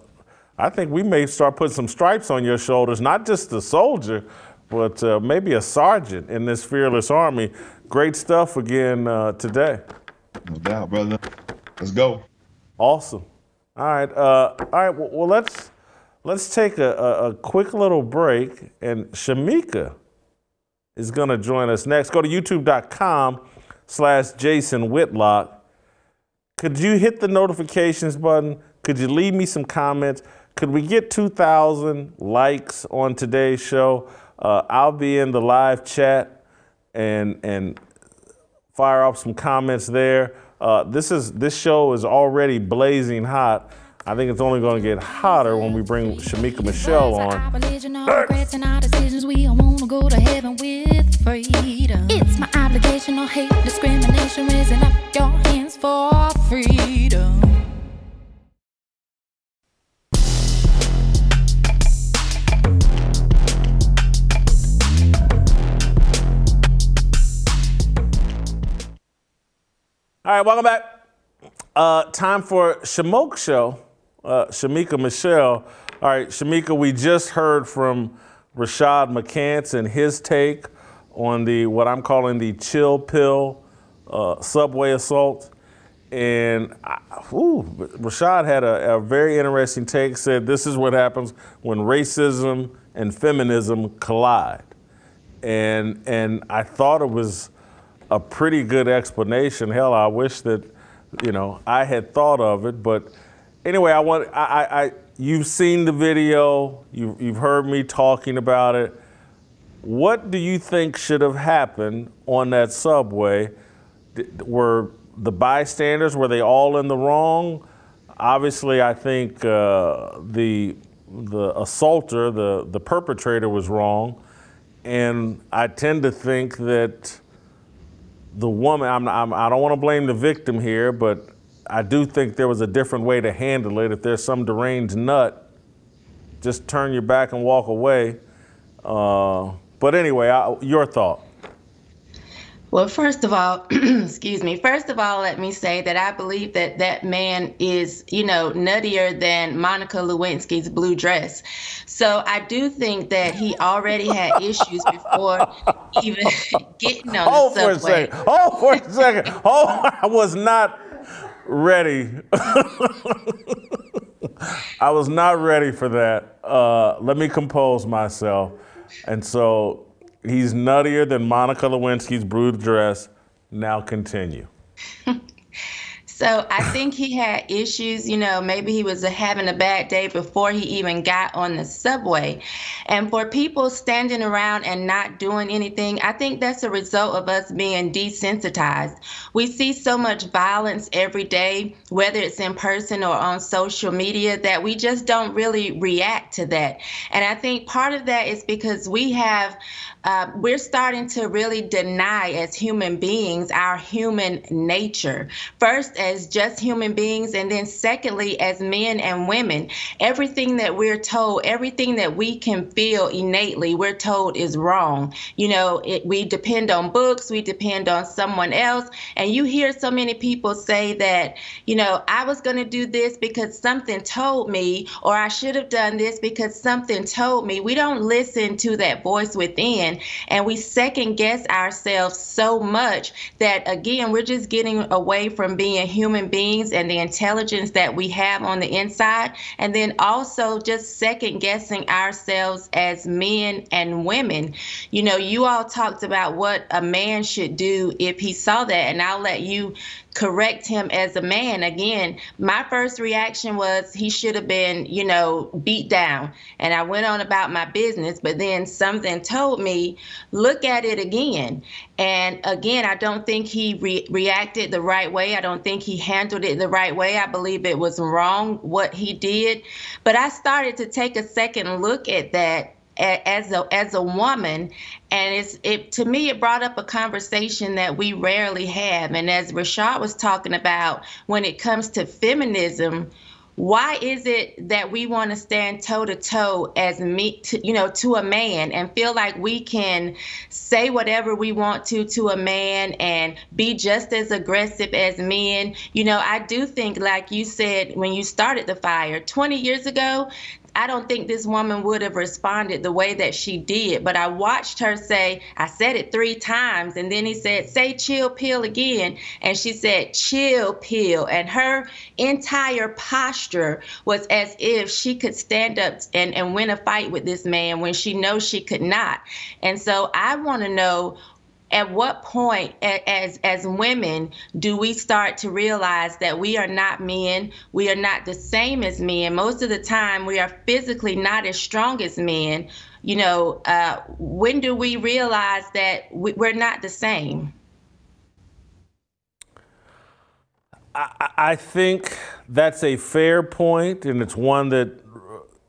[SPEAKER 1] I think we may start putting some stripes on your shoulders, not just a soldier, but maybe a sergeant in this fearless army. Great stuff again today.
[SPEAKER 6] No doubt, brother. Let's go.
[SPEAKER 1] Awesome. All right. Well, let's take a quick little break, and Shemeka is going to join us next. Go to youtube.com/Jason Whitlock. Could you hit the notifications button? Could you leave me some comments? Could we get 2,000 likes on today's show? I'll be in the live chat and fire off some comments there. This show is already blazing hot. I think it's only going to get hotter when we bring Shemeka Michelle on.
[SPEAKER 7] It's my obligation, no hate, discrimination, raising up your hands for freedom.
[SPEAKER 1] All right, welcome back. Time for Shemeka Show. Shemeka Michelle. All right, Shemeka, we just heard from Rashad McCants and his take on what I'm calling the chill pill subway assault. And Rashad had a very interesting take, said this is what happens when racism and feminism collide. And I thought it was a pretty good explanation. Hell, I wish that, I had thought of it. But anyway, you've seen the video, you've heard me talking about it. What do you think should have happened on that subway? Were the bystanders, were they all in the wrong? Obviously, I think the assaulter, the perpetrator was wrong. And I tend to think that the woman, I don't want to blame the victim here, but I do think there was a different way to handle it. If there's some deranged nut, just turn your back and walk away. But anyway, your thought.
[SPEAKER 8] Well, first of all, excuse me. First of all, let me say that I believe that man is, nuttier than Monica Lewinsky's blue dress. So I do think that he already had issues before even getting on the subway.
[SPEAKER 1] Hold for a second. I was not ready. I was not ready for that. Let me compose myself. And so he's nuttier than Monica Lewinsky's blue dress. Now continue.
[SPEAKER 8] So I think he had issues, maybe he was having a bad day before he even got on the subway. And for people standing around and not doing anything, I think that's a result of us being desensitized. We see so much violence every day, whether it's in person or on social media, that we just don't really react to that. And I think part of that is because we're starting to really deny as human beings our human nature. First as just human beings, and then secondly, as men and women, everything that we're told, everything that we can feel innately, we're told is wrong. You know, we depend on books, we depend on someone else, and you hear so many people say that, you know, I was going to do this because something told me, or I should have done this because something told me. We don't listen to that voice within, and we second guess ourselves so much that, again, we're just getting away from being human beings and the intelligence that we have on the inside, and then also just second guessing ourselves as men and women. You know, you all talked about what a man should do if he saw that, and I'll let you correct him as a man. Again, my first reaction was he should have been, you know, beat down. And I went on about my business, but then something told me, look at it again. And again, I don't think he reacted the right way. I don't think he handled it the right way. I believe it was wrong what he did. But I started to take a second look at that as a woman, and to me it brought up a conversation that we rarely have. And as Rashad was talking about, when it comes to feminism, why is it that we want to stand toe to toe as to a man and feel like we can say whatever we want to a man and be just as aggressive as men? You know, I do think, like you said when you started the fire 20 years ago, I don't think this woman would have responded the way that she did. But I watched her say, I said it 3 times. And then he said, say chill pill again. And she said, chill pill. And her entire posture was as if she could stand up and win a fight with this man when she knows she could not. And so I want to know, at what point as women do we start to realize that we are not men, we are not the same as men? Most of the time we are physically not as strong as men. You know, when do we realize that we're not the same?
[SPEAKER 1] I think that's a fair point, and it's one that,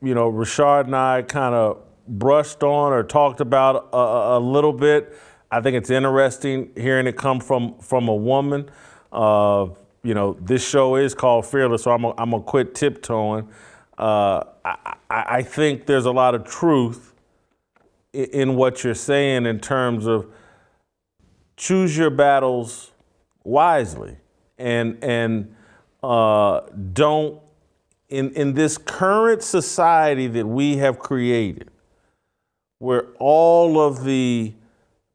[SPEAKER 1] you know, Rashad and I kind of brushed on or talked about a little bit. I think it's interesting hearing it come from a woman. You know, this show is called Fearless, so I'm gonna quit tiptoeing. I think there's a lot of truth in what you're saying in terms of choose your battles wisely, and don't in this current society that we have created, where all of the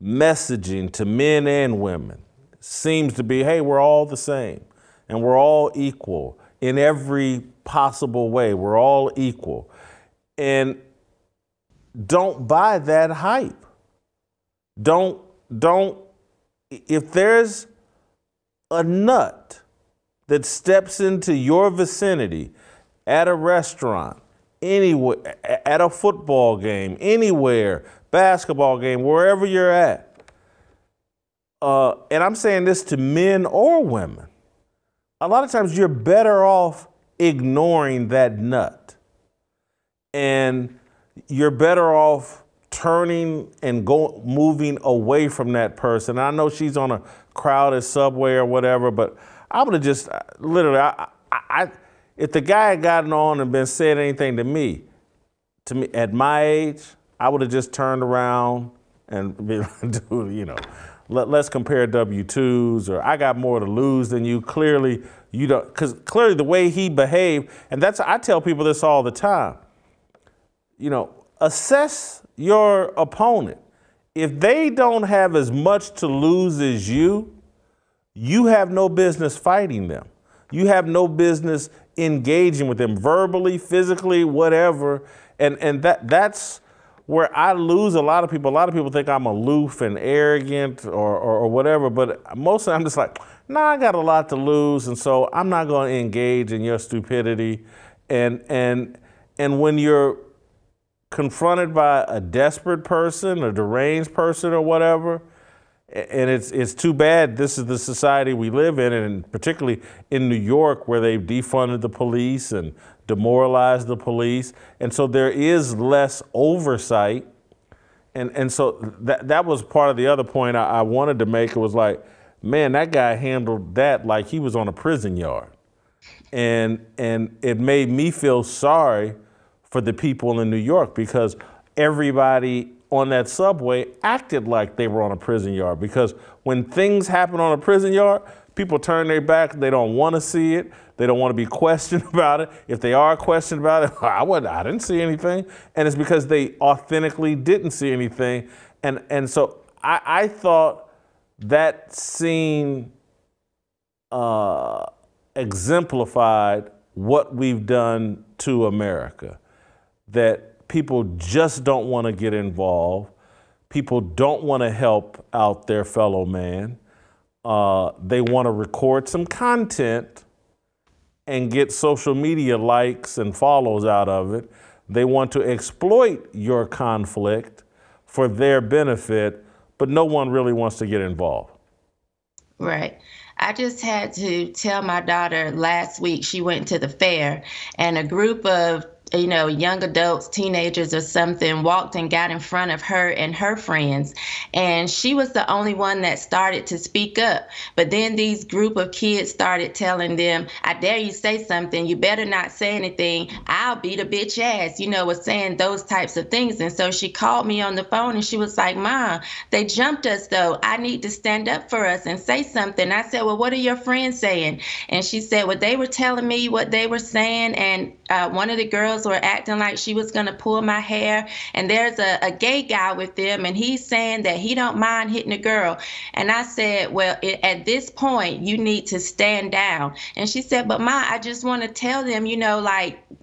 [SPEAKER 1] messaging to men and women seems to be, hey, we're all the same and we're all equal in every possible way. We're all equal. And don't buy that hype. Don't, if there's a nut that steps into your vicinity at a restaurant, anywhere, at a football game, anywhere, basketball game, wherever you're at. And I'm saying this to men or women. A lot of times you're better off ignoring that nut. And you're better off turning and moving away from that person. I know she's on a crowded subway or whatever, but I would have just literally, if the guy had gotten on and been saying anything to me at my age, I would have just turned around and be like, dude, you know, let's compare W-2s, or I got more to lose than you. Clearly, you don't, because clearly the way he behaved, and I tell people this all the time, you know, assess your opponent. If they don't have as much to lose as you have no business fighting them. You have no business engaging with them verbally, physically, whatever. And that's where I lose a lot of people. A lot of people think I'm aloof and arrogant or whatever, but mostly I'm just like, nah, I got a lot to lose, and so I'm not going to engage in your stupidity. And when you're confronted by a desperate person, a deranged person or whatever, and it's too bad this is the society we live in, and particularly in New York, where they've defunded the police and demoralized the police. And so there is less oversight. And so that was part of the other point I wanted to make. It was like, man, that guy handled that like he was on a prison yard. And it made me feel sorry for the people in New York, because everybody on that subway acted like they were on a prison yard. Because when things happen on a prison yard, people turn their back, they don't want to see it, they don't want to be questioned about it. If they are questioned about it, I didn't see anything. And it's because they authentically didn't see anything. And so I thought that scene exemplified what we've done to America, that people just don't want to get involved. People don't want to help out their fellow man. They want to record some content and get social media likes and follows out of it. They want to exploit your conflict for their benefit, but no one really wants to get involved.
[SPEAKER 8] Right. I just had to tell my daughter last week, she went to the fair, and a group of young adults, teenagers or something, walked and got in front of her and her friends. And she was the only one that started to speak up. But then these group of kids started telling them, I dare you say something, you better not say anything, I'll beat a bitch ass, was saying those types of things. And so she called me on the phone and she was like, Mom, they jumped us though. I need to stand up for us and say something. I said, well, what are your friends saying? And she said, well, they were telling me what they were saying. And one of the girls were acting like she was going to pull my hair, and there's a gay guy with them, and he's saying that he don't mind hitting a girl. And I said, well, at this point, you need to stand down. And she said, but Ma, I just want to tell them,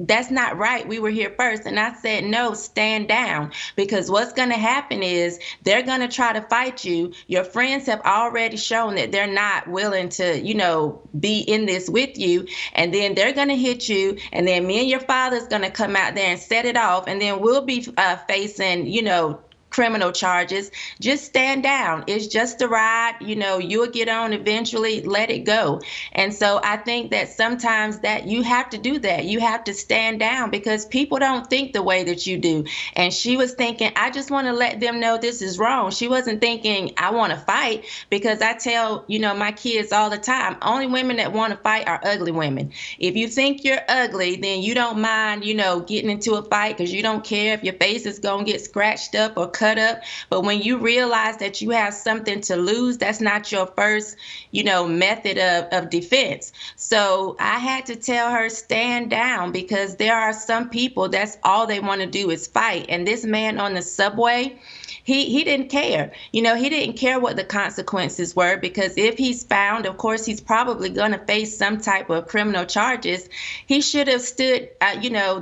[SPEAKER 8] that's not right. We were here first. And I said, no, stand down, because what's going to happen is they're going to try to fight you. Your friends have already shown that they're not willing to, be in this with you. And then they're going to hit you. And then me and your father's going to come out there and set it off. And then we'll be facing, criminal charges. Just stand down. It's just a ride. You'll get on eventually. Let it go. And so I think that sometimes that you have to do that. You have to stand down, because people don't think the way that you do. And she was thinking, I just want to let them know this is wrong. She wasn't thinking, I want to fight, because I tell, my kids all the time, only women that want to fight are ugly women. If you think you're ugly, then you don't mind, getting into a fight, because you don't care if your face is going to get scratched up or cut up. But when you realize that you have something to lose, that's not your first, method of defense. So I had to tell her, stand down, because there are some people, that's all they want to do is fight. And this man on the subway, he didn't care. He didn't care what the consequences were, because if he's found, of course, he's probably going to face some type of criminal charges. He should have stood,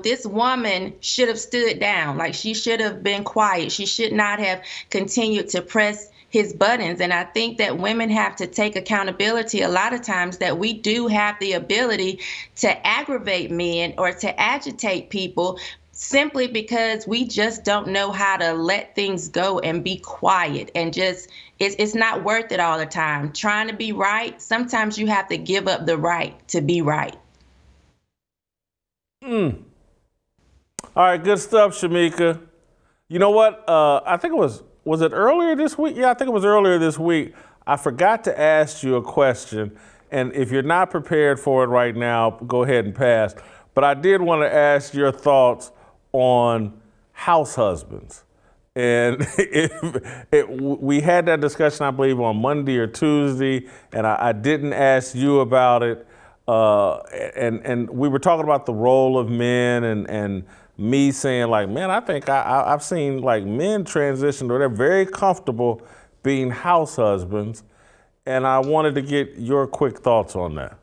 [SPEAKER 8] this woman should have stood down. Like, she should have been quiet. She should not have continued to press his buttons. And I think that women have to take accountability a lot of times, that we do have the ability to aggravate men or to agitate people, simply because we just don't know how to let things go and be quiet, and just, it's not worth it all the time. Trying to be right, sometimes you have to give up the right to be right.
[SPEAKER 1] All right, good stuff, Shemeka. You know what? I think it was it earlier this week? Yeah, I think it was earlier this week. I forgot to ask you a question, and if you're not prepared for it right now, go ahead and pass. But I did want to ask your thoughts on house husbands. And we had that discussion, I believe, on Monday or Tuesday, and I didn't ask you about it. And we were talking about the role of men, and me saying, like, man, I think I've seen, like, men transition where they're very comfortable being house husbands. And I wanted to get your quick thoughts on that.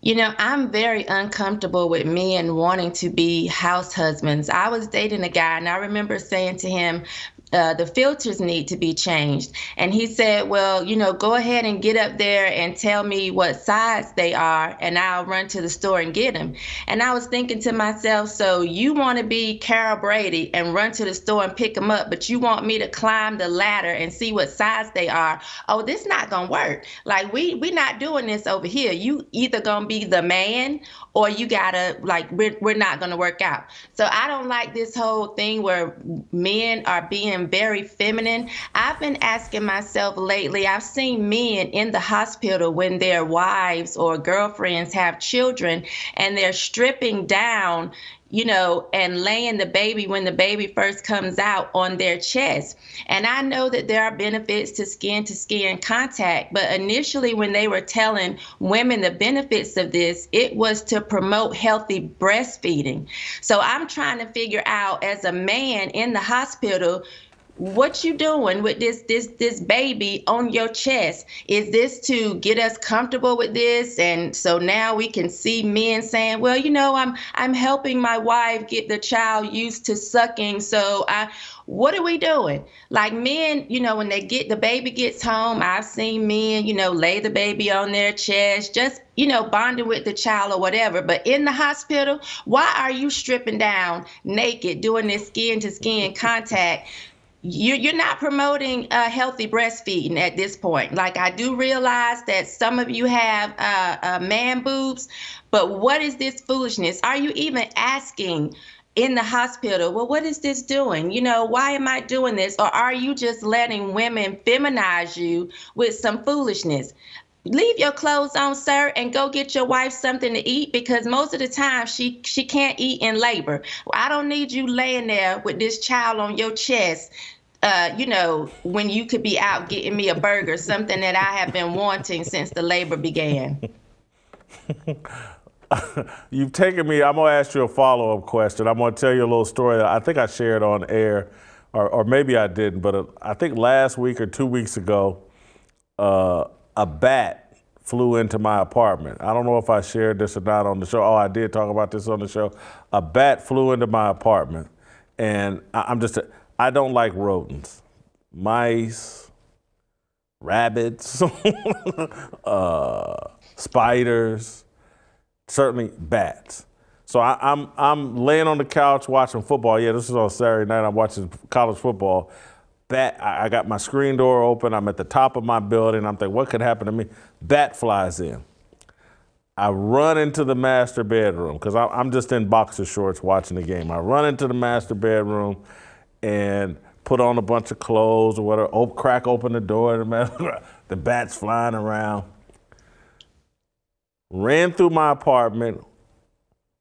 [SPEAKER 8] I'm very uncomfortable with men wanting to be house husbands. I was dating a guy, and I remember saying to him, the filters need to be changed. And he said, well, go ahead and get up there and tell me what size they are, and I'll run to the store and get them. And I was thinking to myself, so you want to be Carol Brady and run to the store and pick them up, but you want me to climb the ladder and see what size they are? Oh, this not going to work. Like, we not doing this over here. You either going to be the man, or you gotta, like, we're not going to work out. So I don't like this whole thing where men are being and very feminine. I've been asking myself lately, I've seen men in the hospital when their wives or girlfriends have children and they're stripping down, you know, and laying the baby when the baby first comes out on their chest. And I know that there are benefits to skin contact, but initially when they were telling women the benefits of this, it was to promote healthy breastfeeding. So I'm trying to figure out, as a man in the hospital, what you doing with this baby on your chest? Is this to get us comfortable with this? And so now we can see men saying, well, you know, I'm helping my wife get the child used to sucking. So what are we doing? Like, men, you know, when the baby gets home, I've seen men, you know, lay the baby on their chest, just, you know, bonding with the child or whatever. But in the hospital, why are you stripping down naked, doing this skin to skin contact? You're not promoting healthy breastfeeding at this point. Like, I do realize that some of you have man boobs, but what is this foolishness? Are you even asking in the hospital, well, what is this doing? You know, why am I doing this? Or are you just letting women feminize you with some foolishness? Leave your clothes on, sir, and go get your wife something to eat, because most of the time she can't eat in labor. I don't need you laying there with this child on your chest, you know, when you could be out getting me a burger, something that I have been wanting since the labor began.
[SPEAKER 1] You've taken me, I'm going to ask you a follow-up question. I'm going to tell you a little story that I think I shared on air, or maybe I didn't, but I think last week or 2 weeks ago, a bat flew into my apartment. I don't know if I shared this or not on the show. Oh, I did talk about this on the show. A bat flew into my apartment, and I don't like rodents. Mice, rabbits, spiders, certainly bats. So I'm laying on the couch watching football. Yeah, this is on Saturday night. I'm watching college football. Bat, I got my screen door open. I'm at the top of my building. I'm thinking, what could happen to me? Bat flies in. I run into the master bedroom because I'm just in boxer shorts watching the game. I run into the master bedroom and put on a bunch of clothes or whatever. Crack open the door. The bat's flying around. Ran through my apartment,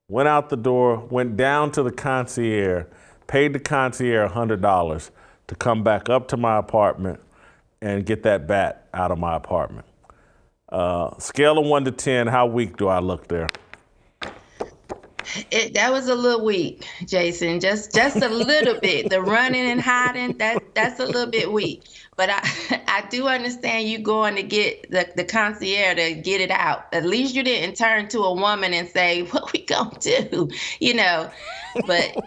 [SPEAKER 1] went out the door, went down to the concierge, paid the concierge $100 to come back up to my apartment and get that bat out of my apartment. Scale of 1 to 10, how weak do I look there?
[SPEAKER 8] That was a little weak, Jason. Just a little bit. The running and hiding, that's a little bit weak. But I do understand you going to get the concierge to get it out. At least you didn't turn to a woman and say, what we gonna do? You know, but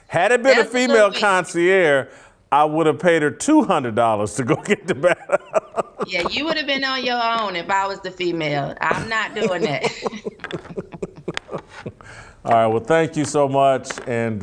[SPEAKER 1] had it been a female concierge, I would have paid her $200 to go get the bat.
[SPEAKER 8] Yeah, you would have been on your own if I was the female. I'm not doing that.
[SPEAKER 1] All right, well, thank you so much. And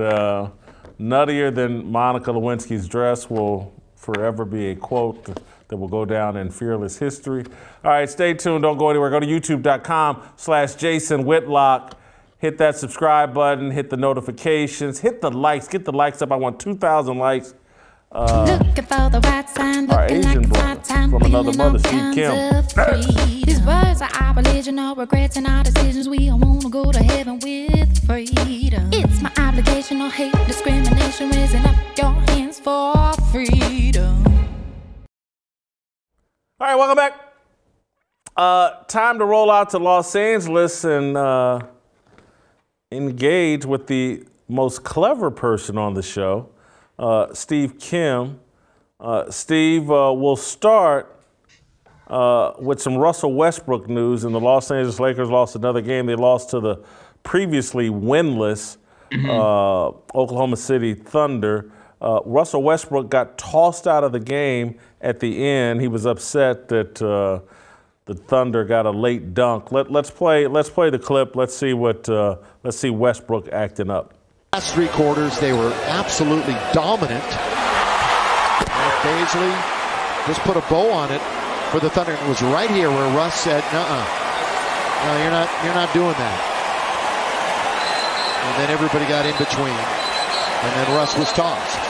[SPEAKER 1] nuttier than Monica Lewinsky's dress will forever be a quote that will go down in fearless history. All right, stay tuned. Don't go anywhere. Go to youtube.com/Jason Whitlock. Hit that subscribe button. Hit the notifications. Hit the likes. Get the likes up. I want 2,000 likes.
[SPEAKER 7] Looking for the right sign,
[SPEAKER 1] Our
[SPEAKER 7] looking
[SPEAKER 1] Asian
[SPEAKER 7] like
[SPEAKER 1] brother
[SPEAKER 7] time,
[SPEAKER 1] from another
[SPEAKER 7] feeling
[SPEAKER 1] mother,
[SPEAKER 7] all
[SPEAKER 1] Steve
[SPEAKER 7] kinds
[SPEAKER 1] Kim.
[SPEAKER 7] of free. These words are our religion, no regrets in our decisions. We all wanna go to heaven with freedom. It's my obligation, no hate, discrimination, raising up your hands for freedom.
[SPEAKER 1] All right, welcome back. Time to roll out to Los Angeles and engage with the most clever person on the show, Steve Kim. Steve, we'll start with some Russell Westbrook news. And the Los Angeles Lakers lost another game. They lost to the previously winless Oklahoma City Thunder. Russell Westbrook got tossed out of the game at the end. He was upset that the Thunder got a late dunk. Let's play the clip. Let's see Westbrook acting up.
[SPEAKER 9] Last 3 quarters, they were absolutely dominant. And Baisley just put a bow on it for the Thunder. It was right here where Russ said, no, you're not doing that. And then everybody got in between. And then Russ was tossed.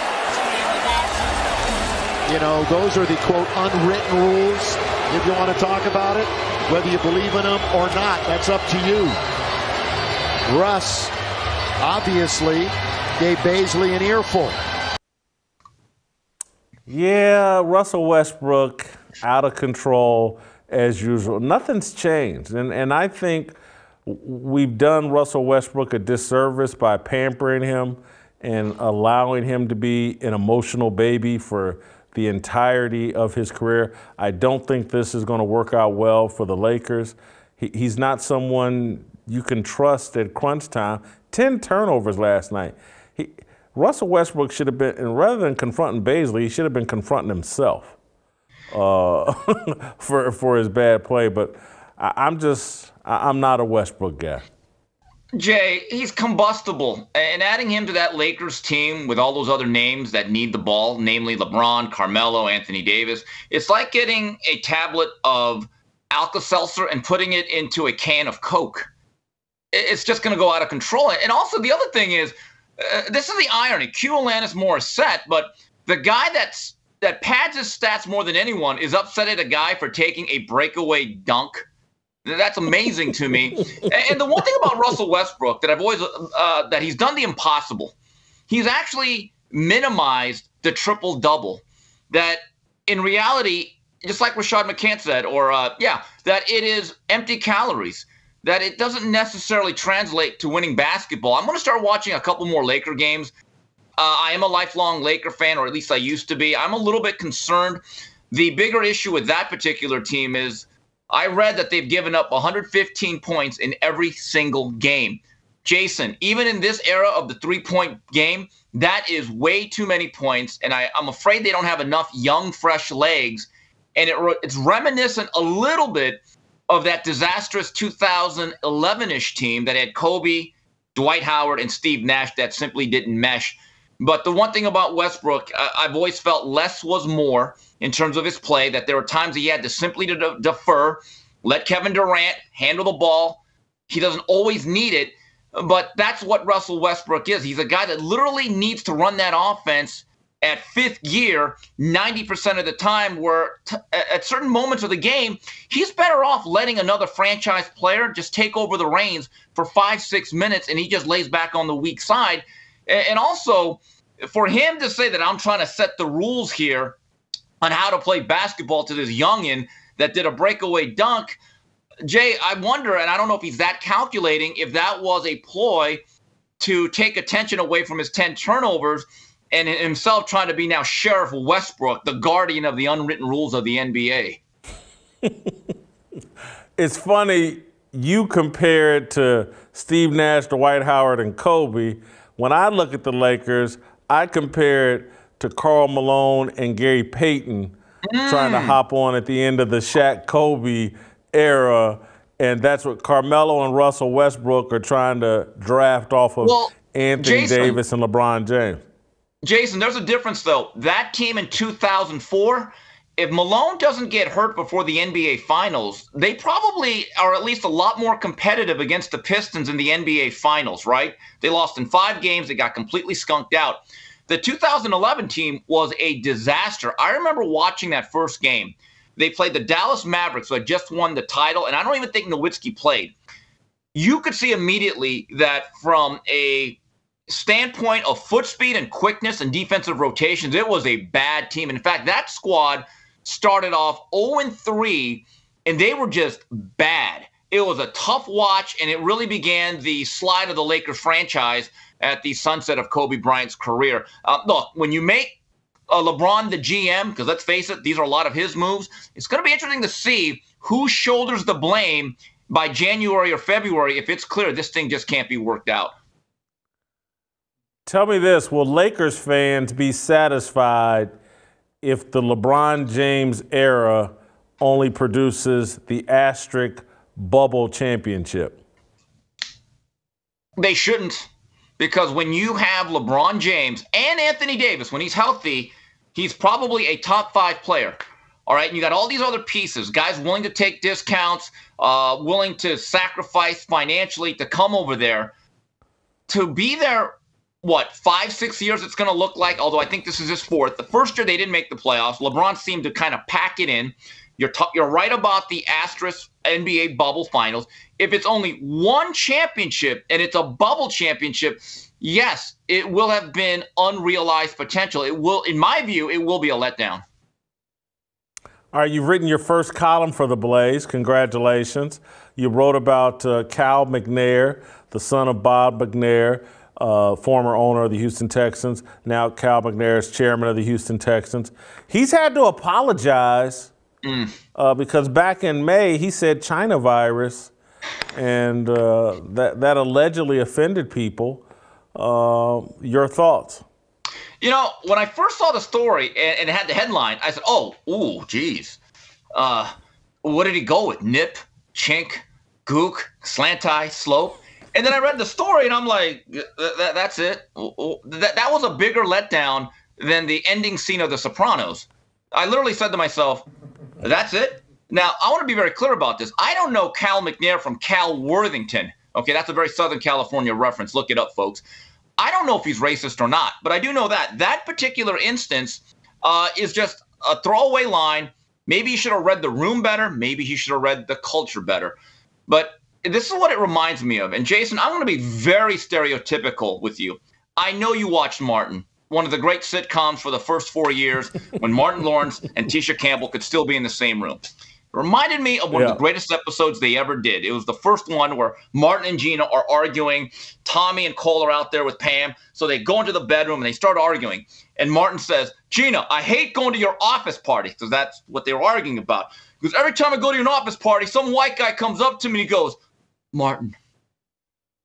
[SPEAKER 9] You know, those are the, quote, unwritten rules, if you want to talk about it. Whether you believe in them or not, that's up to you. Russ obviously gave Baisley an earful.
[SPEAKER 1] Yeah, Russell Westbrook out of control as usual. Nothing's changed. And I think we've done Russell Westbrook a disservice by pampering him and allowing him to be an emotional baby for the entirety of his career. I don't think this is going to work out well for the Lakers. He's not someone you can trust at crunch time. 10 turnovers last night. Russell Westbrook should have been, and rather than confronting Baisley, he should have been confronting himself for his bad play. But I'm not a Westbrook guy.
[SPEAKER 10] Jay, he's combustible. And adding him to that Lakers team with all those other names that need the ball, namely LeBron, Carmelo, Anthony Davis, it's like getting a tablet of Alka-Seltzer and putting it into a can of Coke. It's just going to go out of control. And also the other thing is, this is the irony. Q Alanis Morissette, but the guy that pads his stats more than anyone is upset at a guy for taking a breakaway dunk. That's amazing to me. And the one thing about Russell Westbrook that I've always that he's done the impossible. He's actually minimized the triple-double. That in reality, just like Rashad McCants said, that it is empty calories. That it doesn't necessarily translate to winning basketball. I'm going to start watching a couple more Laker games. I am a lifelong Laker fan, or at least I used to be. I'm a little bit concerned. The bigger issue with that particular team is I read that they've given up 115 points in every single game. Jason, even in this era of the three-point game, that is way too many points, and I'm afraid they don't have enough young, fresh legs. And it's reminiscent a little bit of that disastrous 2011-ish team that had Kobe, Dwight Howard, and Steve Nash that simply didn't mesh. But the one thing about Westbrook, I've always felt less was more in terms of his play, that there were times he had to simply defer, let Kevin Durant handle the ball. He doesn't always need it, but that's what Russell Westbrook is. He's a guy that literally needs to run that offense at fifth gear 90% of the time, where at certain moments of the game, he's better off letting another franchise player just take over the reins for 5-6 minutes, and he just lays back on the weak side. And also, for him to say that I'm trying to set the rules here on how to play basketball to this youngin that did a breakaway dunk, Jay, I wonder, and I don't know if he's that calculating, if that was a ploy to take attention away from his 10 turnovers and himself trying to be now Sheriff Westbrook, the guardian of the unwritten rules of the NBA.
[SPEAKER 1] It's funny, you compare it to Steve Nash, Dwight Howard, and Kobe. When I look at the Lakers, I compare it to Karl Malone and Gary Payton trying to hop on at the end of the Shaq-Kobe era, and that's what Carmelo and Russell Westbrook are trying to draft off of Anthony Davis and LeBron James.
[SPEAKER 10] Jason, there's a difference, though. That team in 2004, if Malone doesn't get hurt before the NBA Finals, they probably are at least a lot more competitive against the Pistons in the NBA Finals, right? They lost in 5 games. They got completely skunked out. The 2011 team was a disaster. I remember watching that first game. They played the Dallas Mavericks, who had just won the title, and I don't even think Nowitzki played. You could see immediately that from a standpoint of foot speed and quickness and defensive rotations, it was a bad team. In fact, that squad started off 0-3, and they were just bad. It was a tough watch, and it really began the slide of the Lakers franchise at the sunset of Kobe Bryant's career. Look, when you make LeBron the GM, because let's face it, these are a lot of his moves, it's going to be interesting to see who shoulders the blame by January or February if it's clear this thing just can't be worked out.
[SPEAKER 1] Tell me this, will Lakers fans be satisfied if the LeBron James era only produces the asterisk bubble championship?
[SPEAKER 10] They shouldn't, because when you have LeBron James and Anthony Davis, when he's healthy, he's probably a top 5 player. All right, and you got all these other pieces, guys willing to take discounts, willing to sacrifice financially to come over there. To be there what, 5-6 years it's going to look like, although I think this is his fourth. The first year they didn't make the playoffs. LeBron seemed to kind of pack it in. You're right about the asterisk NBA bubble finals. If it's only one championship and it's a bubble championship, yes, it will have been unrealized potential. It will, in my view, it will be a letdown.
[SPEAKER 1] All right, you've written your first column for the Blaze. Congratulations. You wrote about Cal McNair, the son of Bob McNair, former owner of the Houston Texans. Now Cal McNair is chairman of the Houston Texans. He's had to apologize because back in May he said China virus, and that allegedly offended people. Your thoughts?
[SPEAKER 10] You know, when I first saw the story and it had the headline, I said, geez. What did he go with? Nip, chink, gook, slant eye, slope? And then I read the story and I'm like, that's it? That was a bigger letdown than the ending scene of The Sopranos. I literally said to myself, that's it? Now, I want to be very clear about this. I don't know Cal McNair from Cal Worthington. Okay, that's a very Southern California reference. Look it up, folks. I don't know if he's racist or not, but I do know that particular instance is just a throwaway line. Maybe he should have read the room better. Maybe he should have read the culture better. But this is what it reminds me of. And Jason, I'm going to be very stereotypical with you. I know you watched Martin, one of the great sitcoms for the first 4 years when Martin Lawrence and Tisha Campbell could still be in the same room. Reminded me of one of the greatest episodes they ever did. It was the first one where Martin and Gina are arguing. Tommy and Cole are out there with Pam. So they go into the bedroom and they start arguing. And Martin says, Gina, I hate going to your office party, because that's what they were arguing about. Because every time I go to an office party, some white guy comes up to me and he goes, Martin,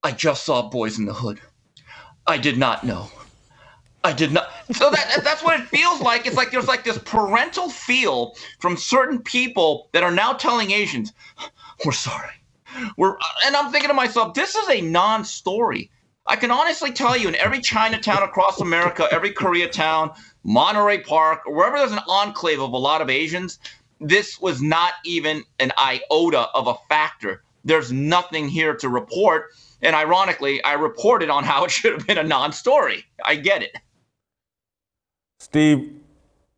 [SPEAKER 10] I just saw Boys in the Hood. I did not know. I did not. So that's what it feels like. It's like there's like this parental feel from certain people that are now telling Asians, we're sorry. And I'm thinking to myself, this is a non-story. I can honestly tell you in every Chinatown across America, every Koreatown, Monterey Park, or wherever there's an enclave of a lot of Asians, this was not even an iota of a factor. There's nothing here to report. And ironically, I reported on how it should have been a non-story. I get it.
[SPEAKER 1] Steve,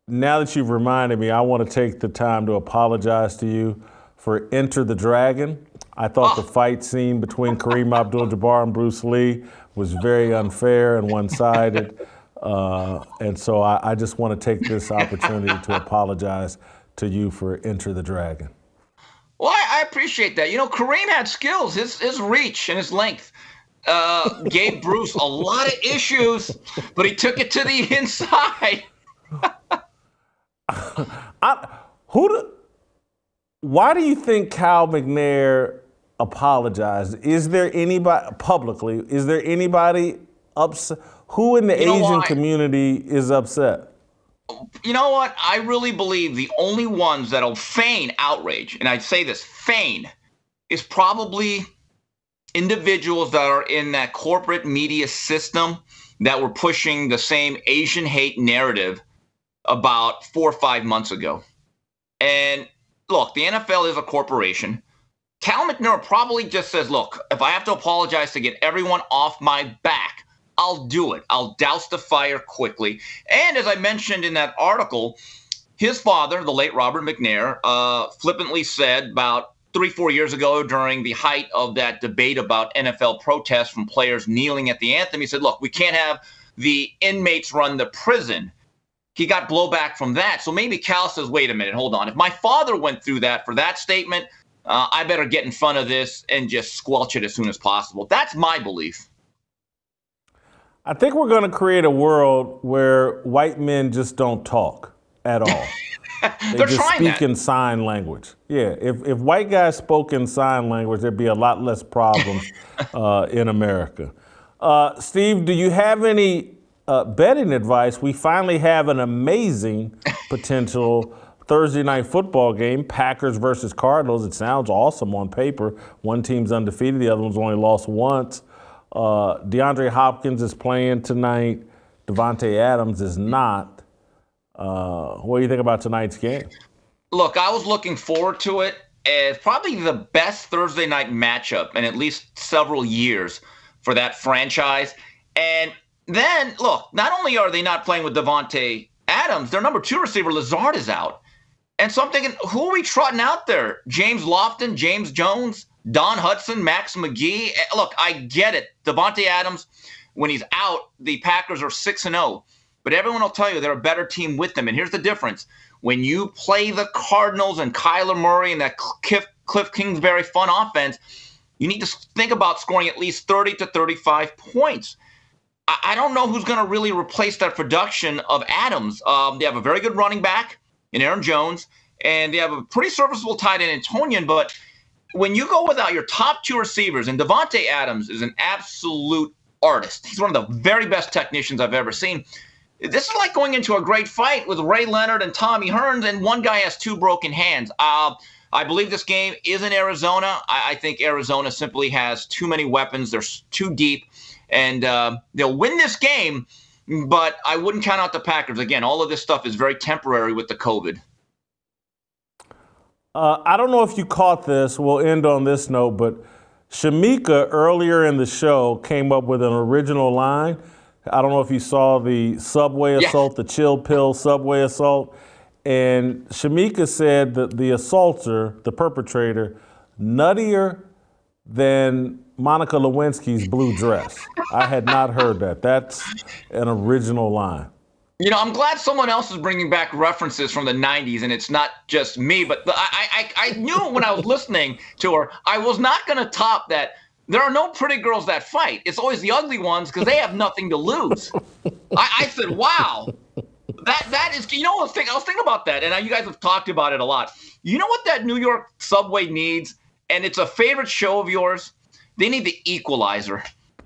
[SPEAKER 1] now that you've reminded me, I want to take the time to apologize to you for Enter the Dragon. I thought the fight scene between Kareem Abdul-Jabbar and Bruce Lee was very unfair and one-sided. And so I just want to take this opportunity to apologize to you for Enter the Dragon.
[SPEAKER 10] Well, I appreciate that. You know, Kareem had skills. His reach and his length gave Bruce a lot of issues, but he took it to the inside.
[SPEAKER 1] Why do you think Cal McNair apologized? Is there anybody publicly? Is there anybody upset? Who in the Asian community is upset?
[SPEAKER 10] You know what? I really believe the only ones that'll feign outrage, and I'd say this, feign, is probably individuals that are in that corporate media system that were pushing the same Asian hate narrative about 4 or 5 months ago. And look, the NFL is a corporation. Cal McNair probably just says, look, if I have to apologize to get everyone off my back, I'll do it. I'll douse the fire quickly. And as I mentioned in that article, his father, the late Robert McNair, flippantly said about 3-4 years ago during the height of that debate about NFL protests from players kneeling at the anthem, he said, look, we can't have the inmates run the prison. He got blowback from that. So maybe Cal says, wait a minute, hold on. If my father went through that for that statement, I better get in front of this and just squelch it as soon as possible. That's my belief.
[SPEAKER 1] I think we're going to create a world where white men just don't talk at all. They just speak in sign language. Yeah, if white guys spoke in sign language, there'd be a lot less problems in America. Steve, do you have any betting advice? We finally have an amazing potential Thursday night football game, Packers versus Cardinals. It sounds awesome on paper. One team's undefeated, the other one's only lost once. DeAndre Hopkins is playing tonight. Devontae Adams is not. What do you think about tonight's game?
[SPEAKER 10] Look, I was looking forward to it. It's probably the best Thursday night matchup in at least several years for that franchise. And then, look, not only are they not playing with Davante Adams, their number 2 receiver, Lazard, is out. And so I'm thinking, who are we trotting out there? James Lofton, James Jones, Don Hudson, Max McGee? Look, I get it. Davante Adams, when he's out, the Packers are 6-0. But everyone will tell you they're a better team with them. And here's the difference. When you play the Cardinals and Kyler Murray and that Cliff Kingsbury fun offense, you need to think about scoring at least 30 to 35 points. I don't know who's going to really replace that production of Adams. They have a very good running back in Aaron Jones, and they have a pretty serviceable tight end in Tonyan. But when you go without your top 2 receivers, and Davante Adams is an absolute artist. He's one of the very best technicians I've ever seen. This is like going into a great fight with Ray Leonard and Tommy Hearns, and one guy has 2 broken hands. I believe this game is in Arizona. I think Arizona simply has too many weapons. They're too deep, and they'll win this game, but I wouldn't count out the Packers. Again, all of this stuff is very temporary with the COVID.
[SPEAKER 1] I don't know if you caught this. We'll end on this note, but Shemeka earlier in the show came up with an original line. I don't know if you saw the subway assault, the chill pill subway assault. And Shemeka said that the assaulter, the perpetrator, nuttier than Monica Lewinsky's blue dress. I had not heard that. That's an original line.
[SPEAKER 10] You know, I'm glad someone else is bringing back references from the 90s, and it's not just me. But I knew when I was listening to her, I was not going to top that. There are no pretty girls that fight. It's always the ugly ones because they have nothing to lose. I said, wow. That is, you know, I was thinking about that, and you guys have talked about it a lot. You know what that New York subway needs, and it's a favorite show of yours? They need the Equalizer.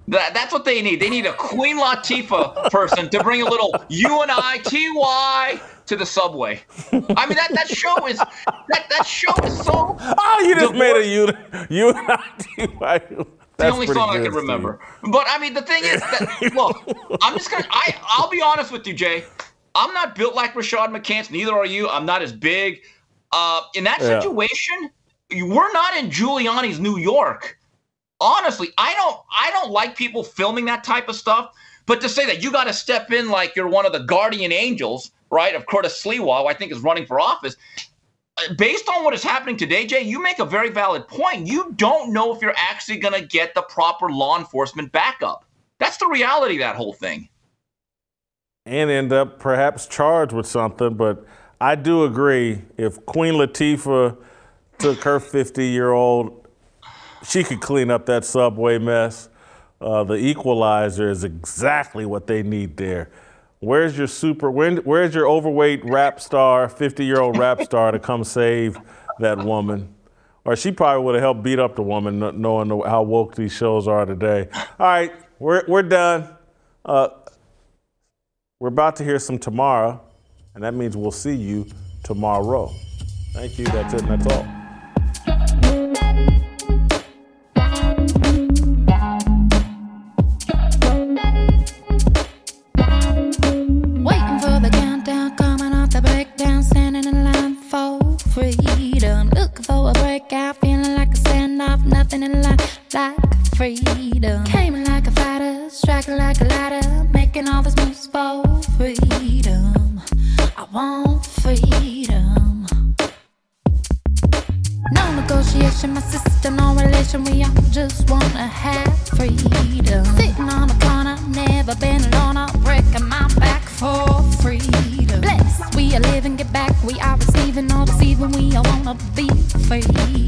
[SPEAKER 10] That's what they need. They need a Queen Latifah person to bring a little UNITY to the subway. I mean, that show is so. Oh,
[SPEAKER 1] you just made a UNITY.
[SPEAKER 10] The only song I can remember. But I mean, the thing is that, look, I'll be honest with you, Jay. I'm not built like Rashad McCants. Neither are you. I'm not as big. In that situation, we're not in Giuliani's New York. Honestly, I don't like people filming that type of stuff. But to say that you got to step in like you're one of the guardian angels, right, of Curtis Sliwa, who I think is running for office, based on what is happening today, Jay, you make a very valid point. You don't know if you're actually going to get the proper law enforcement backup. That's the reality of that whole thing.
[SPEAKER 1] And end up perhaps charged with something. But I do agree, if Queen Latifah took her 50-year-old, she could clean up that subway mess. The Equalizer is exactly what they need there. Where's your overweight rap star, 50-year-old rap star to come save that woman? Or she probably would have helped beat up the woman, knowing how woke these shows are today. All right, we're done. We're about to hear some tomorrow, and that means we'll see you tomorrow. Thank you. That's it, and that's all.
[SPEAKER 7] Nothing in life like freedom. Came like a fighter, striking like a ladder, making all this moves for freedom. I want freedom. No negotiation, my sister, no relation. We all just wanna have freedom. Sitting on a corner, never been alone. I'm breaking my back for freedom. Blessed, we are living, get back. We are receiving, all deceiving. We all wanna be free.